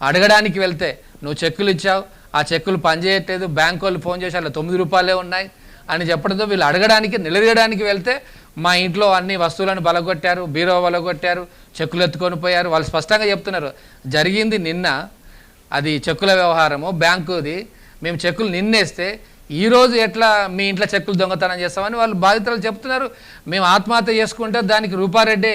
అడగడానికి వెళ్తే నువ్వు చెక్కులు ఇచ్చావు, ఆ చెక్కులు పనిచేయట్లేదు, బ్యాంకు వాళ్ళు ఫోన్ చేసి అలా 9 రూపాయలే ఉన్నాయి అని చెప్పడంతో వీళ్ళు అడగడానికి నిలదీయడానికి వెళ్తే మా ఇంట్లో అన్ని వస్తువులను బలగొట్టారు, బీరో బలగొట్టారు, చెక్కులు ఎత్తుకొని పోయారు. వాళ్ళు స్పష్టంగా చెప్తున్నారు జరిగింది నిన్న, అది చెక్కుల వ్యవహారము బ్యాంకుది, మేము చెక్కులు నిన్నేస్తే ఈరోజు ఎట్లా మీ ఇంట్లో చెక్కులు దొంగతనం చేస్తామని వాళ్ళు బాధితులు చెప్తున్నారు. మేము ఆత్మహత్య చేసుకుంటే దానికి రూపారెడ్డి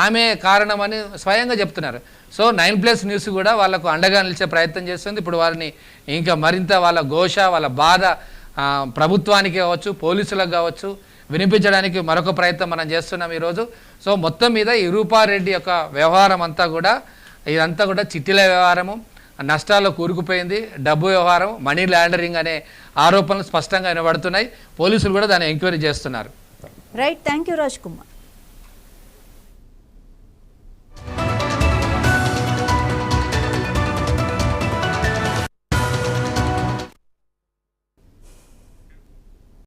ఆమె కారణమని స్వయంగా చెప్తున్నారు. సో 9+ న్యూస్ కూడా వాళ్ళకు అండగా నిలిచే ప్రయత్నం చేస్తుంది. ఇప్పుడు వారిని ఇంకా మరింత వాళ్ళ ఘోష, వాళ్ళ బాధ ప్రభుత్వానికి కావచ్చు, పోలీసులకు కావచ్చు వినిపించడానికి మరొక ప్రయత్నం మనం చేస్తున్నాం ఈరోజు. సో మొత్తం మీద ఈ రూపారెడ్డి యొక్క వ్యవహారం అంతా కూడా ఇదంతా కూడా చిట్టీల వ్యవహారము, నష్టాల్లో కూరుకుపోయింది, డబ్బు వ్యవహారం, మనీ లాండరింగ్ అనే ఆరోపణలు స్పష్టంగా వినబడుతున్నాయి. పోలీసులు కూడా దాన్ని ఎంక్వైరీ చేస్తున్నారు. Right, thank you Raj Kumar.